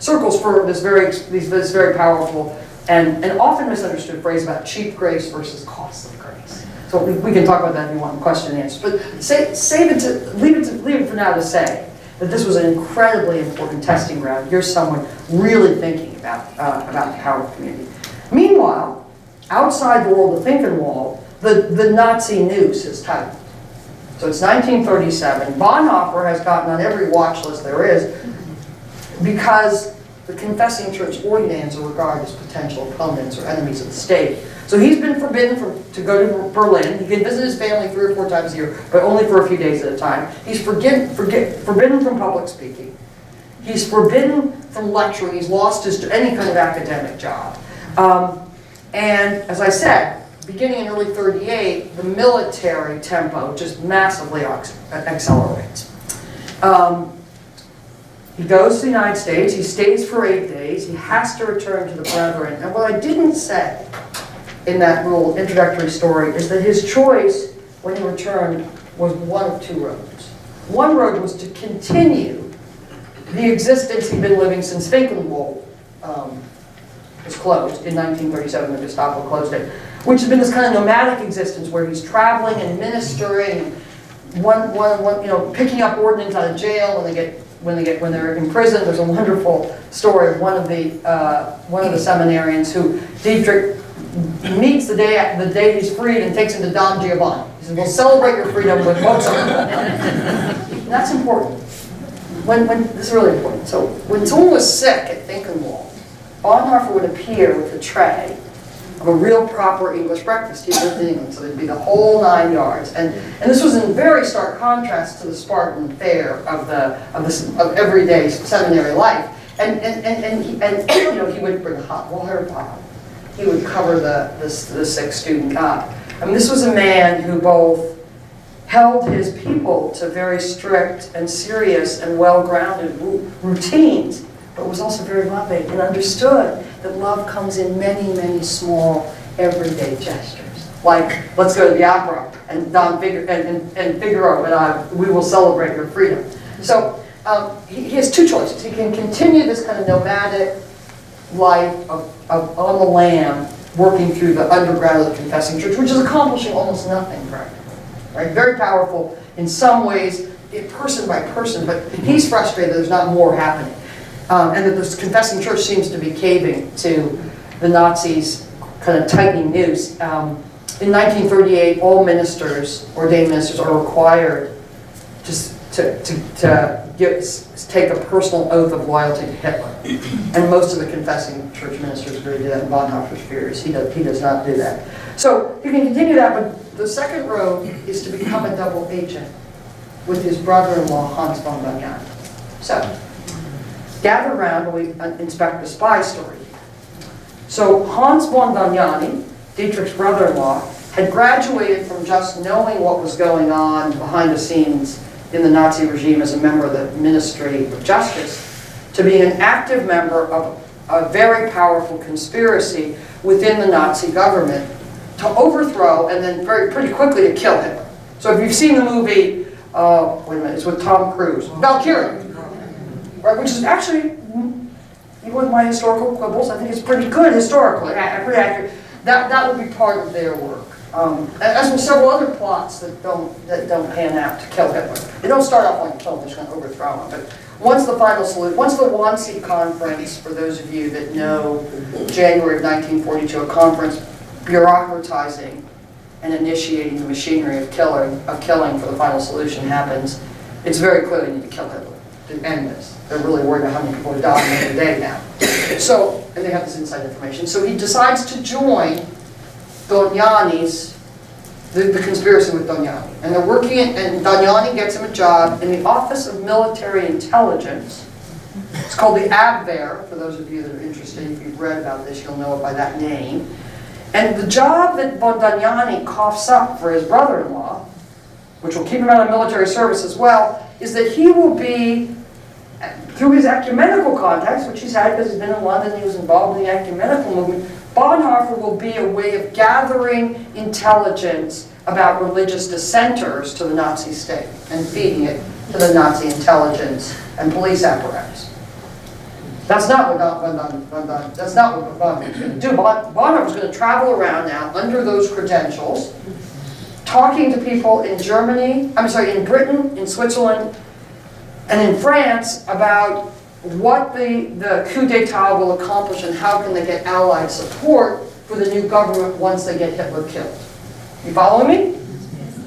A: circles for this very powerful and often misunderstood phrase about cheap grace versus cost of grace. So we can talk about that if you want question and answer. But leave it for now to say that this was an incredibly important testing ground. Here's someone really thinking about the power of community. Meanwhile, outside the world of Finkenwald, the Nazi noose is tightened. So it's 1937. Bonhoeffer has gotten on every watch list there is because the confessing church ordinands are regarded as potential opponents or enemies of the state. So he's been forbidden to go to Berlin. He can visit his family 3 or 4 times a year, but only for a few days at a time. He's forbidden from public speaking. He's forbidden from lecturing. He's lost any kind of academic job. And as I said, beginning in early 38, the military tempo just massively accelerates. He goes to the United States. He stays for 8 days. He has to return to the brethren. And what I didn't say in that little introductory story is that his choice when he returned was one of 2 roads. One road was to continue the existence he'd been living since Finkenwald was closed in 1937. The Gestapo closed it, which has been this kind of nomadic existence where he's traveling and ministering, picking up ordnance out of jail when they're in prison. There's a wonderful story of one of the seminarians who Dietrich meets the day he's freed and takes him to Don Giovanni. He says, "We'll celebrate your freedom with Mozart." And that's important. This is really important. So when someone was sick at Finkenwald, Bonhoeffer would appear with a tray of a real proper English breakfast. He lived in England, so there'd be the whole 9 yards. And this was in very stark contrast to the Spartan fare of everyday seminary life. And he would bring a hot water pot. He would cover the sick student up. I mean, this was a man who both held his people to very strict and serious and well-grounded routines, but was also very loving and understood that love comes in many, many small, everyday gestures. Like, let's go to the opera, and Figaro and I, we will celebrate your freedom. So he has 2 choices. He can continue this kind of nomadic life of on the lam, working through the underground of the confessing church, which is accomplishing almost nothing practically. Right? Very powerful in some ways, person by person, but he's frustrated there's not more happening. And that this confessing church seems to be caving to the Nazis' kind of tightening noose. In 1938, all ordained ministers, are required to take a personal oath of loyalty to Hitler. And most of the confessing church ministers agree to that, and Bonhoeffer's furious. He does not do that. So you can continue that, but the second road is to become a double agent with his brother-in-law, Hans von Dohnanyi. So, gather around when we inspect the spy story. So Hans von Dohnanyi, Dietrich's brother-in-law, had graduated from just knowing what was going on behind the scenes in the Nazi regime as a member of the Ministry of Justice to being an active member of a very powerful conspiracy within the Nazi government to overthrow and then pretty quickly to kill Hitler. So if you've seen the movie, it's with Tom Cruise, Valkyrie. Right, which is actually, even with my historical quibbles, I think it's pretty good historically, pretty accurate. That would be part of their work. As with several other plots that don't pan out to kill Hitler. They don't start off like kill him, they're just going to overthrow him. But once the final solution, once the Wannsee Conference, for those of you that know, January of 1942, a conference bureaucratizing and initiating the machinery of killing for the final solution happens, it's very clear they need to kill Hitler to end this. They're really worried about how many people are dying every day now. So, and they have this inside information. So he decides to join Dohnanyi's the conspiracy with Damiani. And they're working, and Damiani gets him a job in the Office of Military Intelligence. It's called the Abwehr, for those of you that are interested. If you've read about this, you'll know it by that name. And the job that Damiani coughs up for his brother-in-law, which will keep him out of military service as well, is that he will be, through his ecumenical contacts, which he's had because he's been in London, he was involved in the ecumenical movement, Bonhoeffer will be a way of gathering intelligence about religious dissenters to the Nazi state and feeding it to the Nazi intelligence and police apparatus. That's not what Bonhoeffer was going to do. Bonhoeffer was going to travel around now under those credentials, talking to people in in Britain, in Switzerland, and in France about what the coup d'etat will accomplish and how can they get Allied support for the new government once they get Hitler killed. You following me?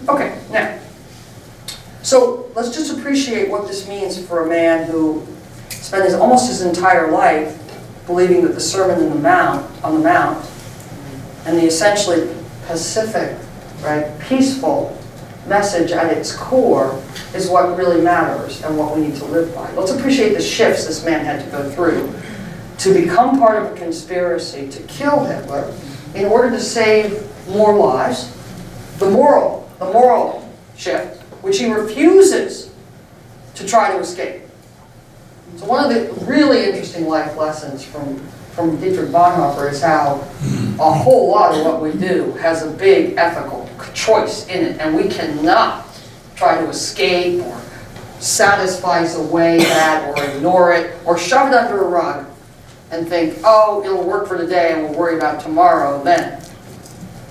A: Okay, now, so let's just appreciate what this means for a man who spent almost his entire life believing that the Sermon on the Mount and the essentially pacific, right, peaceful message at its core is what really matters and what we need to live by. Let's appreciate the shifts this man had to go through to become part of a conspiracy to kill Hitler in order to save more lives. The moral shift, which he refuses to try to escape. So one of the really interesting life lessons from Dietrich Bonhoeffer is how a whole lot of what we do has a big ethical choice in it, and we cannot try to escape or satisfy away that or ignore it or shove it under a rug and think, oh, it'll work for today and we'll worry about tomorrow then.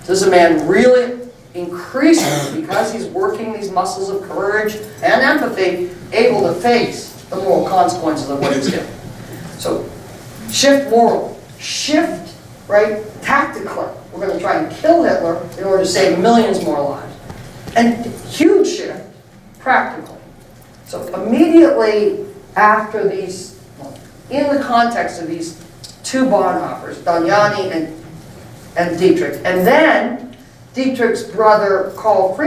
A: This is a man really increasingly, because he's working these muscles of courage and empathy, able to face the moral consequences of what he's doing. So, shift moral, shift, right, tactically. We're going to try and kill Hitler in order to save millions more lives. And huge shift, practically. So immediately after these, in the context of these two Bonhoeffers, Damiani and Dietrich, and then Dietrich's brother Klaus,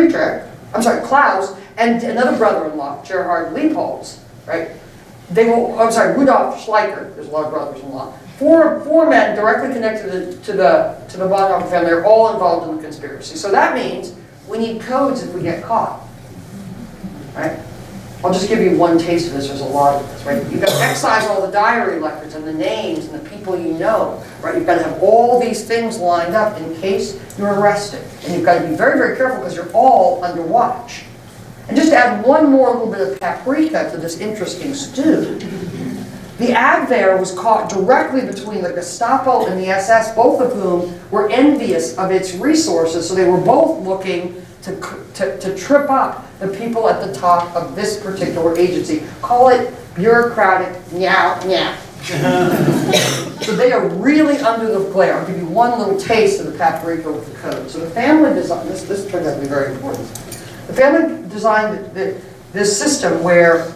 A: and another brother-in-law, Gerhard Leopold's, right? Rudolf Schleicher, there's a lot of brothers-in-law. Four men directly connected to the Bonhoeffer family are all involved in the conspiracy. So that means we need codes if we get caught, right? I'll just give you one taste of this. There's a lot of this, right? You've got to excise all the diary records and the names and the people you know, right? You've got to have all these things lined up in case you're arrested. And you've got to be very, very careful because you're all under watch. And just to add one more little bit of paprika to this interesting stew, the Abwehr was caught directly between the Gestapo and the SS, both of whom were envious of its resources, so they were both looking to trip up the people at the top of this particular agency. Call it bureaucratic meow meow. So they are really under the glare. I'll give you one little taste of the paprika with the code. So the family design, this turned out to be very important. The family designed this system where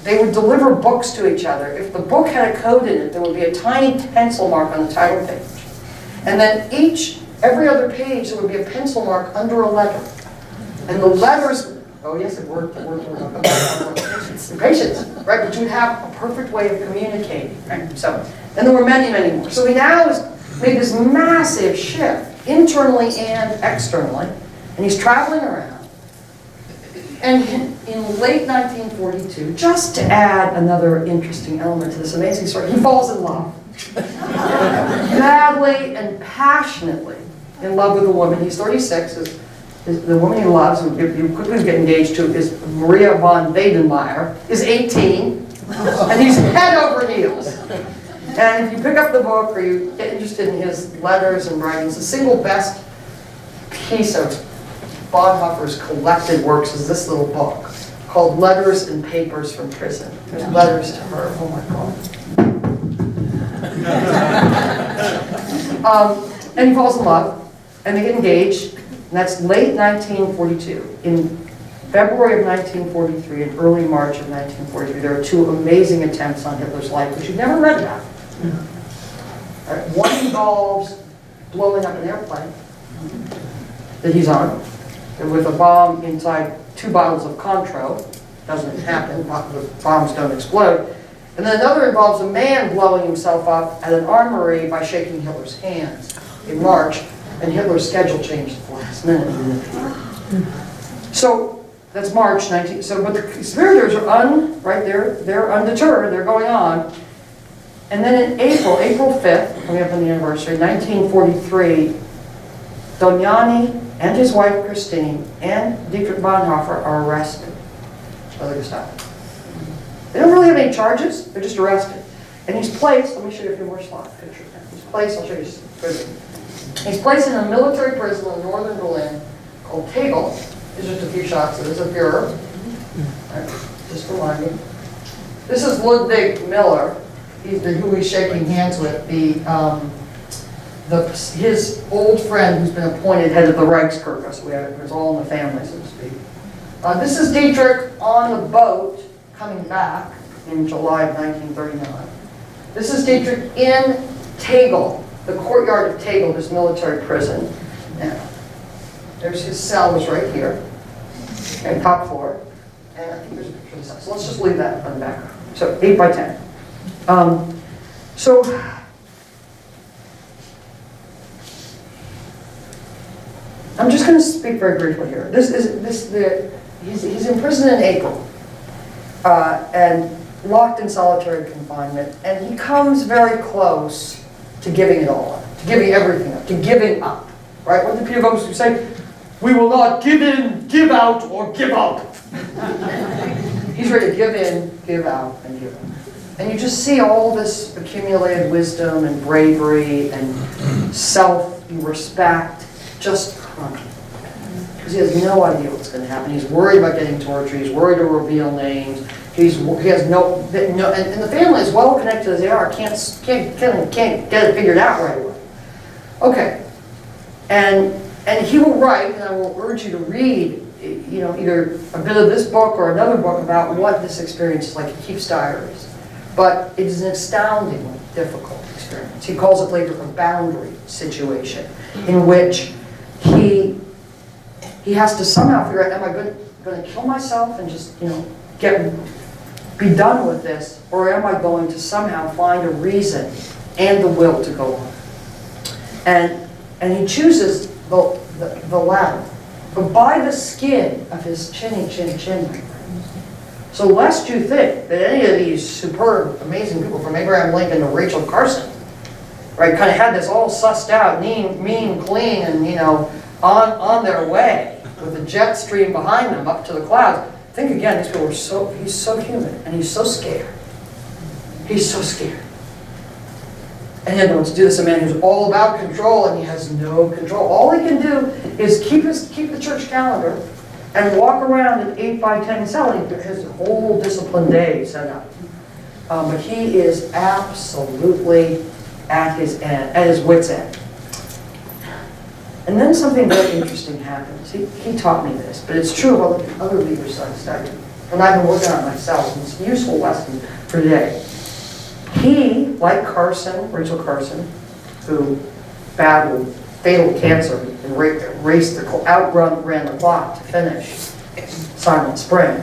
A: they would deliver books to each other. If the book had a code in it, there would be a tiny pencil mark on the title page. And then every other page, there would be a pencil mark under a letter. And the letters, oh yes, it worked. Patience, right? But you would have a perfect way of communicating, right? So, and there were many, many more. So he now has made this massive shift, internally and externally, and he's traveling around. And in late 1942, just to add another interesting element to this amazing story, he falls in love. Madly and passionately in love with a woman. He's 36. The woman he loves, who you quickly get engaged to, is Maria von Weidenmeyer, is 18, and he's head over heels. And if you pick up the book or you get interested in his letters and writings, the single best piece of Bonhoeffer's collected works is this little book called Letters and Papers from Prison. There's letters to her. Oh my God. And he falls in love, and they get engaged, and that's late 1942. In February of 1943 and early March of 1943, there are two amazing attempts on Hitler's life, which you've never read about. Right? One involves blowing up an airplane. that he's on, and with a bomb inside 2 bottles of Cointreau. Doesn't happen, the bombs don't explode. And then another involves a man blowing himself up at an armory by shaking Hitler's hands in March, and Hitler's schedule changed at the last minute. So that's March 19. So, but the conspirators are right there. They're undeterred. They're going on. And then in April 5th, coming up on the anniversary, 1943, Dognani and his wife Christine and Dietrich Bonhoeffer are arrested by the Gestapo. They don't really have any charges. They're just arrested. And he's placed. Let me show you a few more slides. Pictures. He's placed. I'll show you prison. He's placed in a military prison in northern Berlin called Tegel. These are just a few shots. So this is a Fuhrer. Right, just reminding. This is Ludwig Miller. He's who he's shaking hands with. His old friend who's been appointed head of the Reichskirche. So it was all in the family, so to speak. This is Dietrich on the boat coming back in July of 1939. This is Dietrich in Tegel, the courtyard of Tegel, this military prison. Now, there's his cell was right here, okay, top floor. And I think there's a picture of the cell. So let's just leave that on the background. So 8 by 10. So I'm just going to speak very briefly here. He's in prison in April and locked in solitary confinement, and he comes very close to giving it all up, to giving everything up, to giving up. Right? What did Peter Vogt say? We will not give in, give out, or give up. He's ready to give in, give out, and give up. And you just see all this accumulated wisdom and bravery and self-respect just crunching. Because he has no idea what's going to happen. He's worried about getting tortured. He's worried to reveal names. He has no, and the family, as well connected as they are, can't get it figured out right away. Okay, and he will write, and I will urge you to read, either a bit of this book or another book about what this experience is like. He keeps diaries, but it is an astoundingly difficult experience. He calls it later a boundary situation, in which he has to somehow figure out: am I going to kill myself and just be done with this, or am I going to somehow find a reason and the will to go on? And he chooses the latter, but by the skin of his chinny chin. So lest you think that any of these superb, amazing people, from Abraham Lincoln to Rachel Carson, right, kind of had this all sussed out, mean, clean, and on their way with the jet stream behind them up to the clouds. Think again, these people he's so human, and he's so scared. He's so scared. And he had no one to do this, a man who's all about control, and he has no control. All he can do is keep the church calendar and walk around an 8 by 10 cell, and his whole disciplined day set up. But he is absolutely at his wit's end. And then something very interesting happens. He taught me this, but it's true of other leaders I've studied. And I've been working on it myself, and it's a useful lesson for today. He, like Rachel Carson, who battled fatal cancer and ran the clock to finish Silent Spring,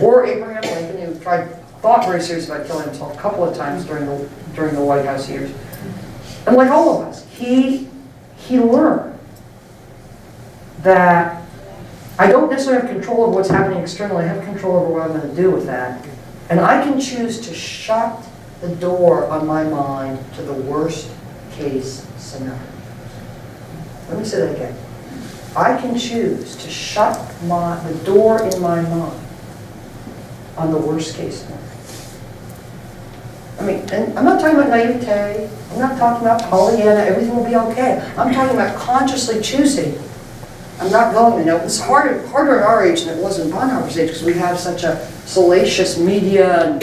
A: or Abraham Lincoln, who thought very seriously about killing himself a couple of times during the White House years. And like all of us, he learned that I don't necessarily have control over what's happening externally. I have control over what I'm going to do with that. And I can choose to shut the door on my mind to the worst case scenario. Let me say that again. I can choose to shut the door in my mind on the worst case scenario. I mean, and I'm not talking about naivete. I'm not talking about Pollyanna, everything will be okay. I'm talking about consciously choosing. I'm not going to know. It's harder in our age than it was in Bonhoeffer's age, because we have such a salacious media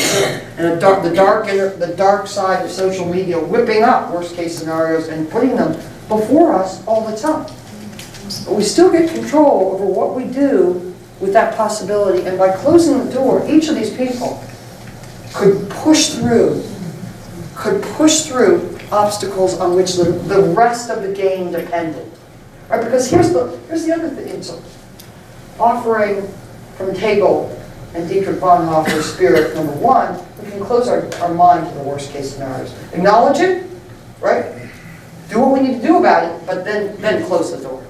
A: and the dark side of social media whipping up worst case scenarios and putting them before us all the time. But we still get control over what we do with that possibility, and by closing the door, each of these people could push through obstacles on which the rest of the game depended. Right? Because here's the other thing. So, offering from Hegel and Dietrich Bonhoeffer's spirit, number one, we can close our mind to the worst case scenarios. Acknowledge it, right? Do what we need to do about it, but then close the door.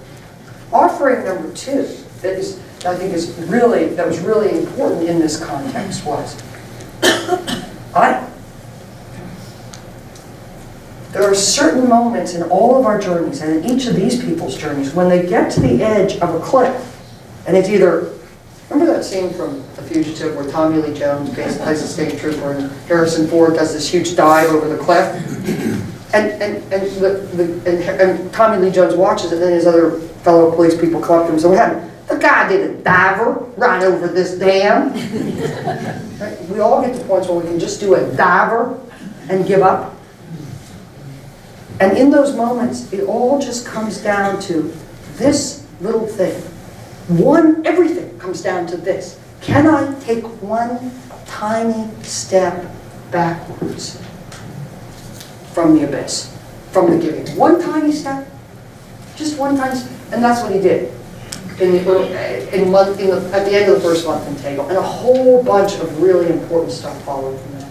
A: Offering number two, that was really important in this context was, there are certain moments in all of our journeys, and in each of these people's journeys, when they get to the edge of a cliff, and it's either, remember that scene from The Fugitive where Tommy Lee Jones plays a state trooper and Harrison Ford does this huge dive over the cliff? And Tommy Lee Jones watches it, and then his other fellow police people come up to him and say, what happened? The guy did a diver right over this dam. Right? We all get to points where we can just do a diver and give up. And in those moments, it all just comes down to this little thing. Everything comes down to this. Can I take one tiny step backwards from the abyss, from the giving? One tiny step, just one tiny step. And that's what he did at the end of the first month in Hegel. And a whole bunch of really important stuff followed from that.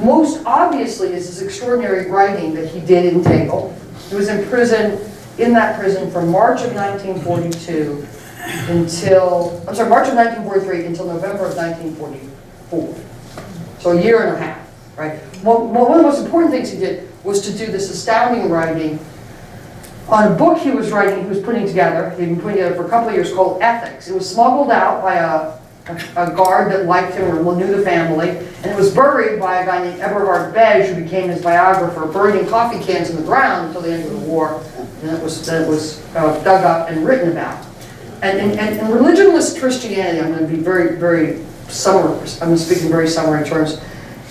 A: Most obviously is this extraordinary writing that he did in Hegel. He was in that prison from March of 1942 March of 1943 until November of 1944. So a year and a half, right? One of the most important things he did was to do this astounding writing on a book he was putting together. He'd been putting together for a couple of years called Ethics. It was smuggled out by a guard that liked him or knew the family, and it was buried by a guy named Eberhard Beige, who became his biographer, buried in coffee cans in the ground until the end of the war. And it was dug up and written about. And religionless Christianity, I'm going to be very, very summary. I'm speaking very summary terms.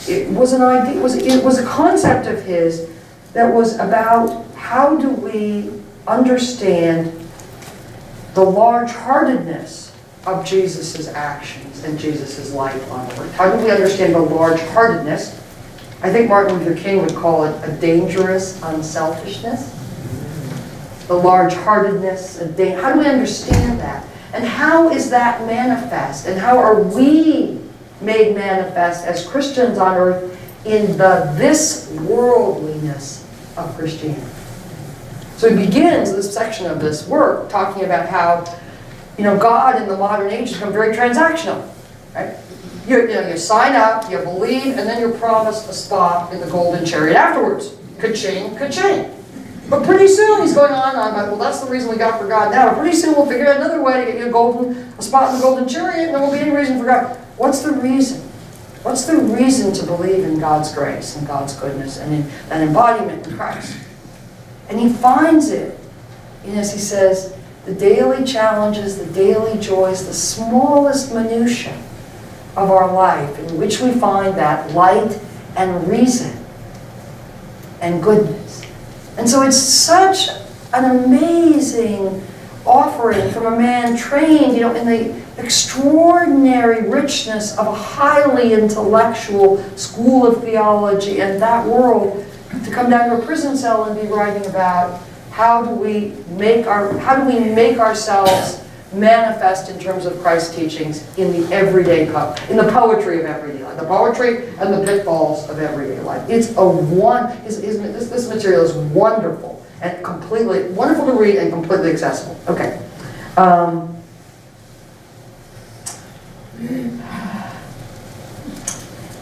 A: It was an idea. It was a concept of his that was about how do we understand the large-heartedness of Jesus' actions and Jesus' life on earth. How do we understand the large-heartedness? I think Martin Luther King would call it a dangerous unselfishness. The large-heartedness, how do we understand that? And how is that manifest? And how are we made manifest as Christians on earth in this worldliness of Christianity? So he begins this section of this work talking about how, God in the modern age has become very transactional, right? You sign up, you believe, and then you're promised a spot in the golden chariot afterwards. Ka-ching, ka-ching. But pretty soon he's going on about, well, that's the reason we got for God now. But pretty soon we'll figure out another way to get you a spot in the golden chariot, and there won't be any reason for God. What's the reason? What's the reason to believe in God's grace and God's goodness and in that embodiment in Christ? And he finds it as he says, the daily challenges, the daily joys, the smallest minutiae of our life in which we find that light and reason and goodness. And so it's such an amazing offering from a man trained, in the extraordinary richness of a highly intellectual school of theology and that world, to come down to a prison cell and be writing about how do we make ourselves manifest in terms of Christ's teachings in the everyday in the poetry of everyday life, the poetry and the pitfalls of everyday life. This material is wonderful and completely wonderful to read and completely accessible. Okay.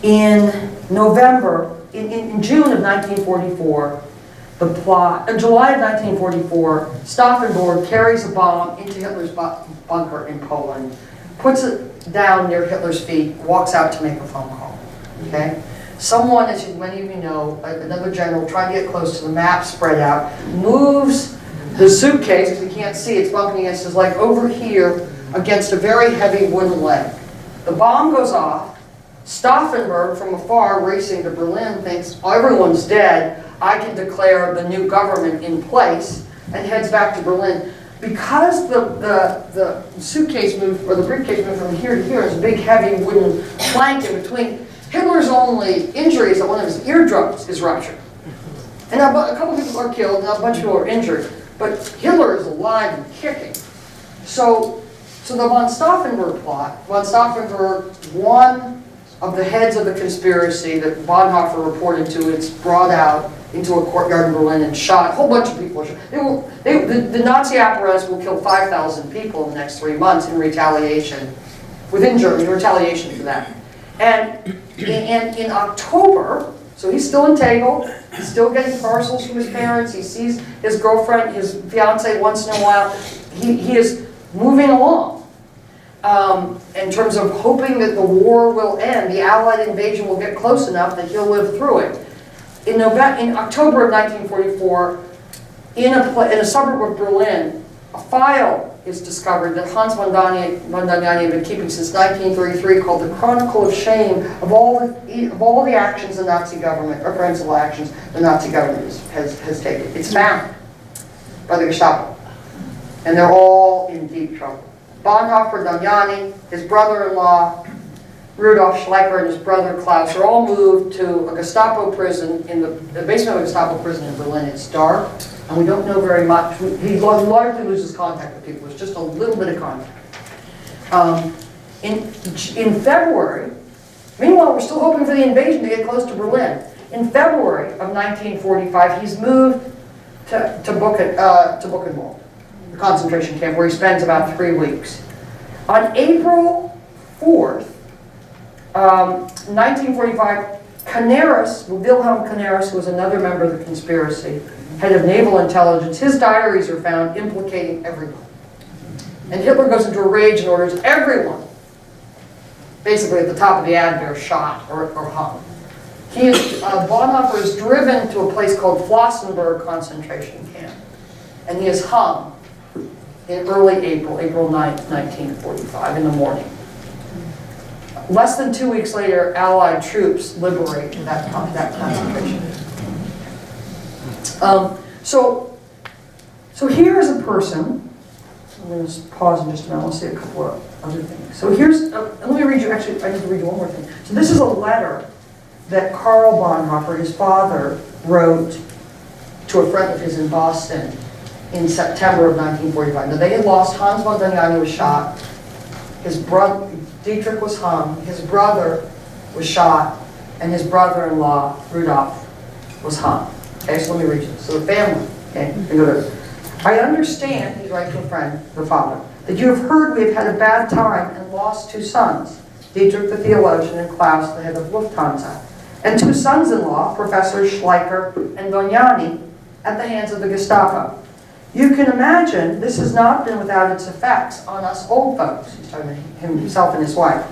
A: In June of 1944, in July of 1944, Stauffenberg carries a bomb into Hitler's bunker in Poland, puts it down near Hitler's feet, walks out to make a phone call. Okay? Someone, as many of you know, another general, trying to get close to the map spread out, moves the suitcase, because he can't see, it's bumping against his leg, over here against a very heavy wooden leg. The bomb goes off. Stauffenberg, from afar, racing to Berlin, thinks, oh, everyone's dead. I can declare the new government in place, and heads back to Berlin. Because the suitcase moved, or the briefcase moved from here to here, there's a big heavy wooden plank in between. Hitler's only injury is that one of his eardrums is ruptured. And now a couple of people are killed, and a bunch of people are injured. But Hitler is alive and kicking. So the von Stauffenberg plot, von Stauffenberg, one of the heads of the conspiracy that Bonhoeffer reported to, it's brought out into a courtyard in Berlin and shot. A whole bunch of people were shot. The Nazi apparatus will kill 5,000 people in the next 3 months in retaliation, within Germany, in retaliation for that. And in October, so he's still in Tegel, he's still getting parcels from his parents, he sees his girlfriend, his fiance once in a while. He is moving along in terms of hoping that the war will end, the Allied invasion will get close enough that he'll live through it. In October of 1944, in a suburb of Berlin, a file is discovered that Hans von Daniani had been keeping since 1933 called the Chronicle of Shame of all the actions the Nazi government, or principal actions the Nazi government has taken. It's found by the Gestapo. And they're all in deep trouble. Bonhoeffer, Daniani, his brother-in-law, Rudolf Schleicher, and his brother Klaus are all moved to a Gestapo prison in the basement of a Gestapo prison in Berlin. It's dark, and we don't know very much. He largely loses contact with people. It's just a little bit of contact. In February, meanwhile, we're still hoping for the invasion to get close to Berlin. In February of 1945, he's moved to Buchenwald, the concentration camp, where he spends about 3 weeks. On April 4th, 1945, Canaris, Wilhelm Canaris, who was another member of the conspiracy, head of naval intelligence, his diaries are found implicating everyone. And Hitler goes into a rage and orders everyone, basically at the top of the Adler, shot or hung. Bonhoeffer is driven to a place called Flossenburg concentration camp, and he is hung in early April 9th, 1945, in the morning. Less than 2 weeks later, Allied troops liberate that concentration. So here's a person. I'm going to pause in just a minute. I'll say a couple of other things. So here's, let me read you, actually, I need to read you one more thing. So this is a letter that Karl Bonhoeffer, his father, wrote to a friend of his in Boston in September of 1945. Now, they had lost, Hans von Daniani was shot, his brother, Dietrich was hung, his brother was shot, and his brother-in-law, Rudolf, was hung. Okay, so let me read you this. So the family, okay, I understand, he's writing to a friend, the father, that you have heard we have had a bad time and lost 2 sons, Dietrich the theologian and Klaus, the head of Lufthansa, and 2 sons-in-law, Professors Schleicher and Doniani, at the hands of the Gestapo. You can imagine this has not been without its effects on us old folks. He's talking about himself and his wife.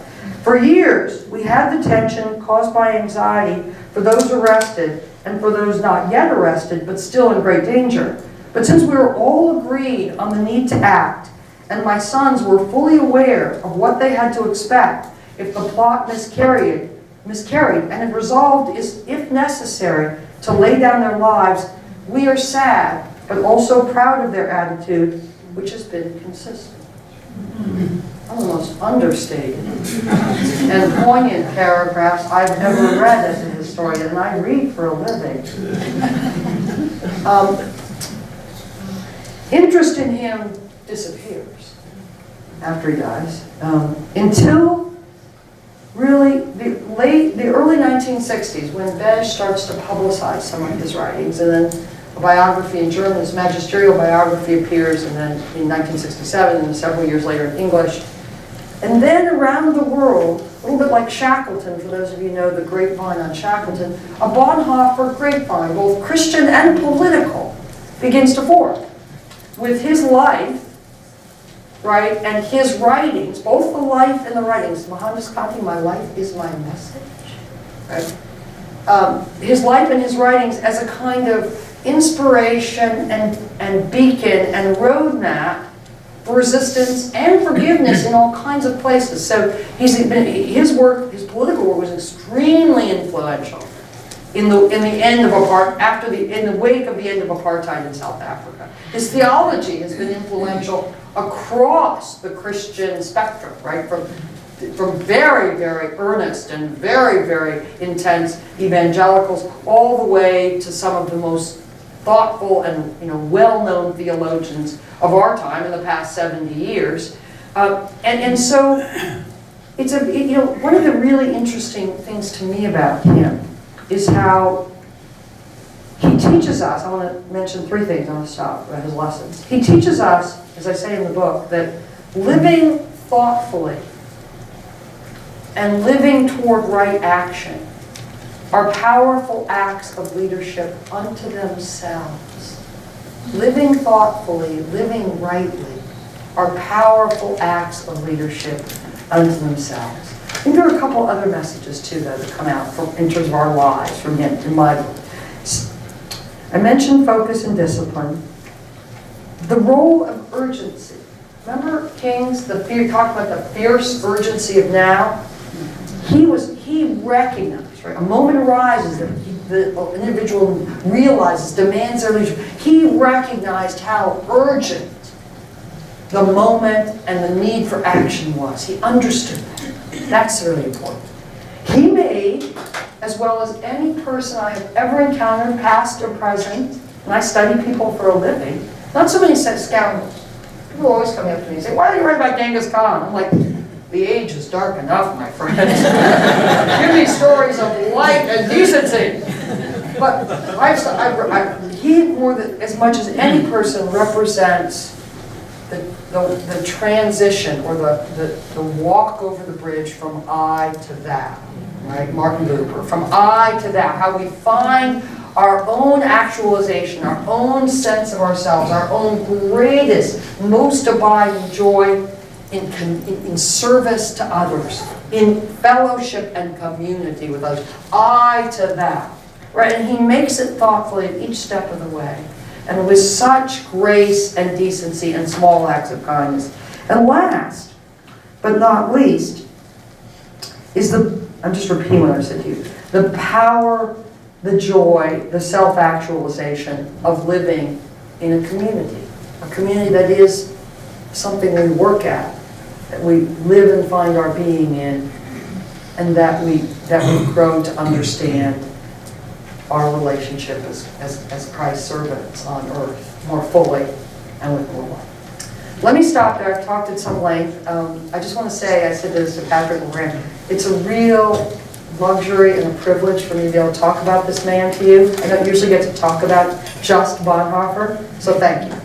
A: For years, we had the tension caused by anxiety for those arrested and for those not yet arrested but still in great danger. But since we were all agreed on the need to act, and my sons were fully aware of what they had to expect if the plot miscarried, and had resolved, if necessary, to lay down their lives, we are sad, but also proud of their attitude, which has been consistent. One of the most understated and poignant paragraphs I've ever read as a historian, and I read for a living. Interest in him disappears after he dies, until really the early 1960s, when Besch starts to publicize some of his writings, and then a biography in German, his magisterial biography appears, and then in 1967, and several years later in English. And then around the world, a little bit like Shackleton, for those of you who know the grapevine on Shackleton, a Bonhoeffer grapevine, both Christian and political, begins to form. With his life, right, and his writings, both the life and the writings, Mohandas Kati, my life is my message, right? His life and his writings as a kind of inspiration and beacon and roadmap for resistance and forgiveness in all kinds of places. So his work, his political work, was extremely influential in the end of in the wake of the end of apartheid in South Africa. His theology has been influential across the Christian spectrum, right? From very, very earnest and very, very intense evangelicals all the way to some of the most thoughtful and well-known theologians of our time in the past 70 years. And so it's one of the really interesting things to me about him is how he teaches us. I want to mention 3 things. I'm going to stop about his lessons. He teaches us, as I say in the book, that living thoughtfully and living toward right action are powerful acts of leadership unto themselves. Living thoughtfully, living rightly, are powerful acts of leadership unto themselves. I think there are a couple other messages too that come out in terms of our lives from him in my book. I mentioned focus and discipline. The role of urgency. Remember King's talked about the fierce urgency of now? He recognized, right? A moment arises that the individual realizes, demands their leadership. He recognized how urgent the moment and the need for action was. He understood that. That's really important. He made, as well as any person I have ever encountered, past or present, and I study people for a living, not so many scoundrels. People always come up to me and say, why are you writing about Genghis Khan? I'm like, the age is dark enough, my friend. Give me stories of light and decency. But he, more than as much as any person, represents the transition or the walk over the bridge from I to thou. Right? Martin Luther. From I to thou. How we find our own actualization, our own sense of ourselves, our own greatest, most abiding joy in service to others, in fellowship and community with others. I to thou. Right? And he makes it thoughtfully at each step of the way. And with such grace and decency and small acts of kindness. And last, but not least, is I'm just repeating what I said to you, the power, the joy, the self-actualization of living in a community that is something we work at, that we live and find our being in, and that we've grown to understand our relationship as Christ's servants on earth more fully and with more love. Let me stop there. I've talked at some length. I just want to say, I said this to Patrick and Graham, it's a real luxury and a privilege for me to be able to talk about this man to you. I don't usually get to talk about just Bonhoeffer, so thank you.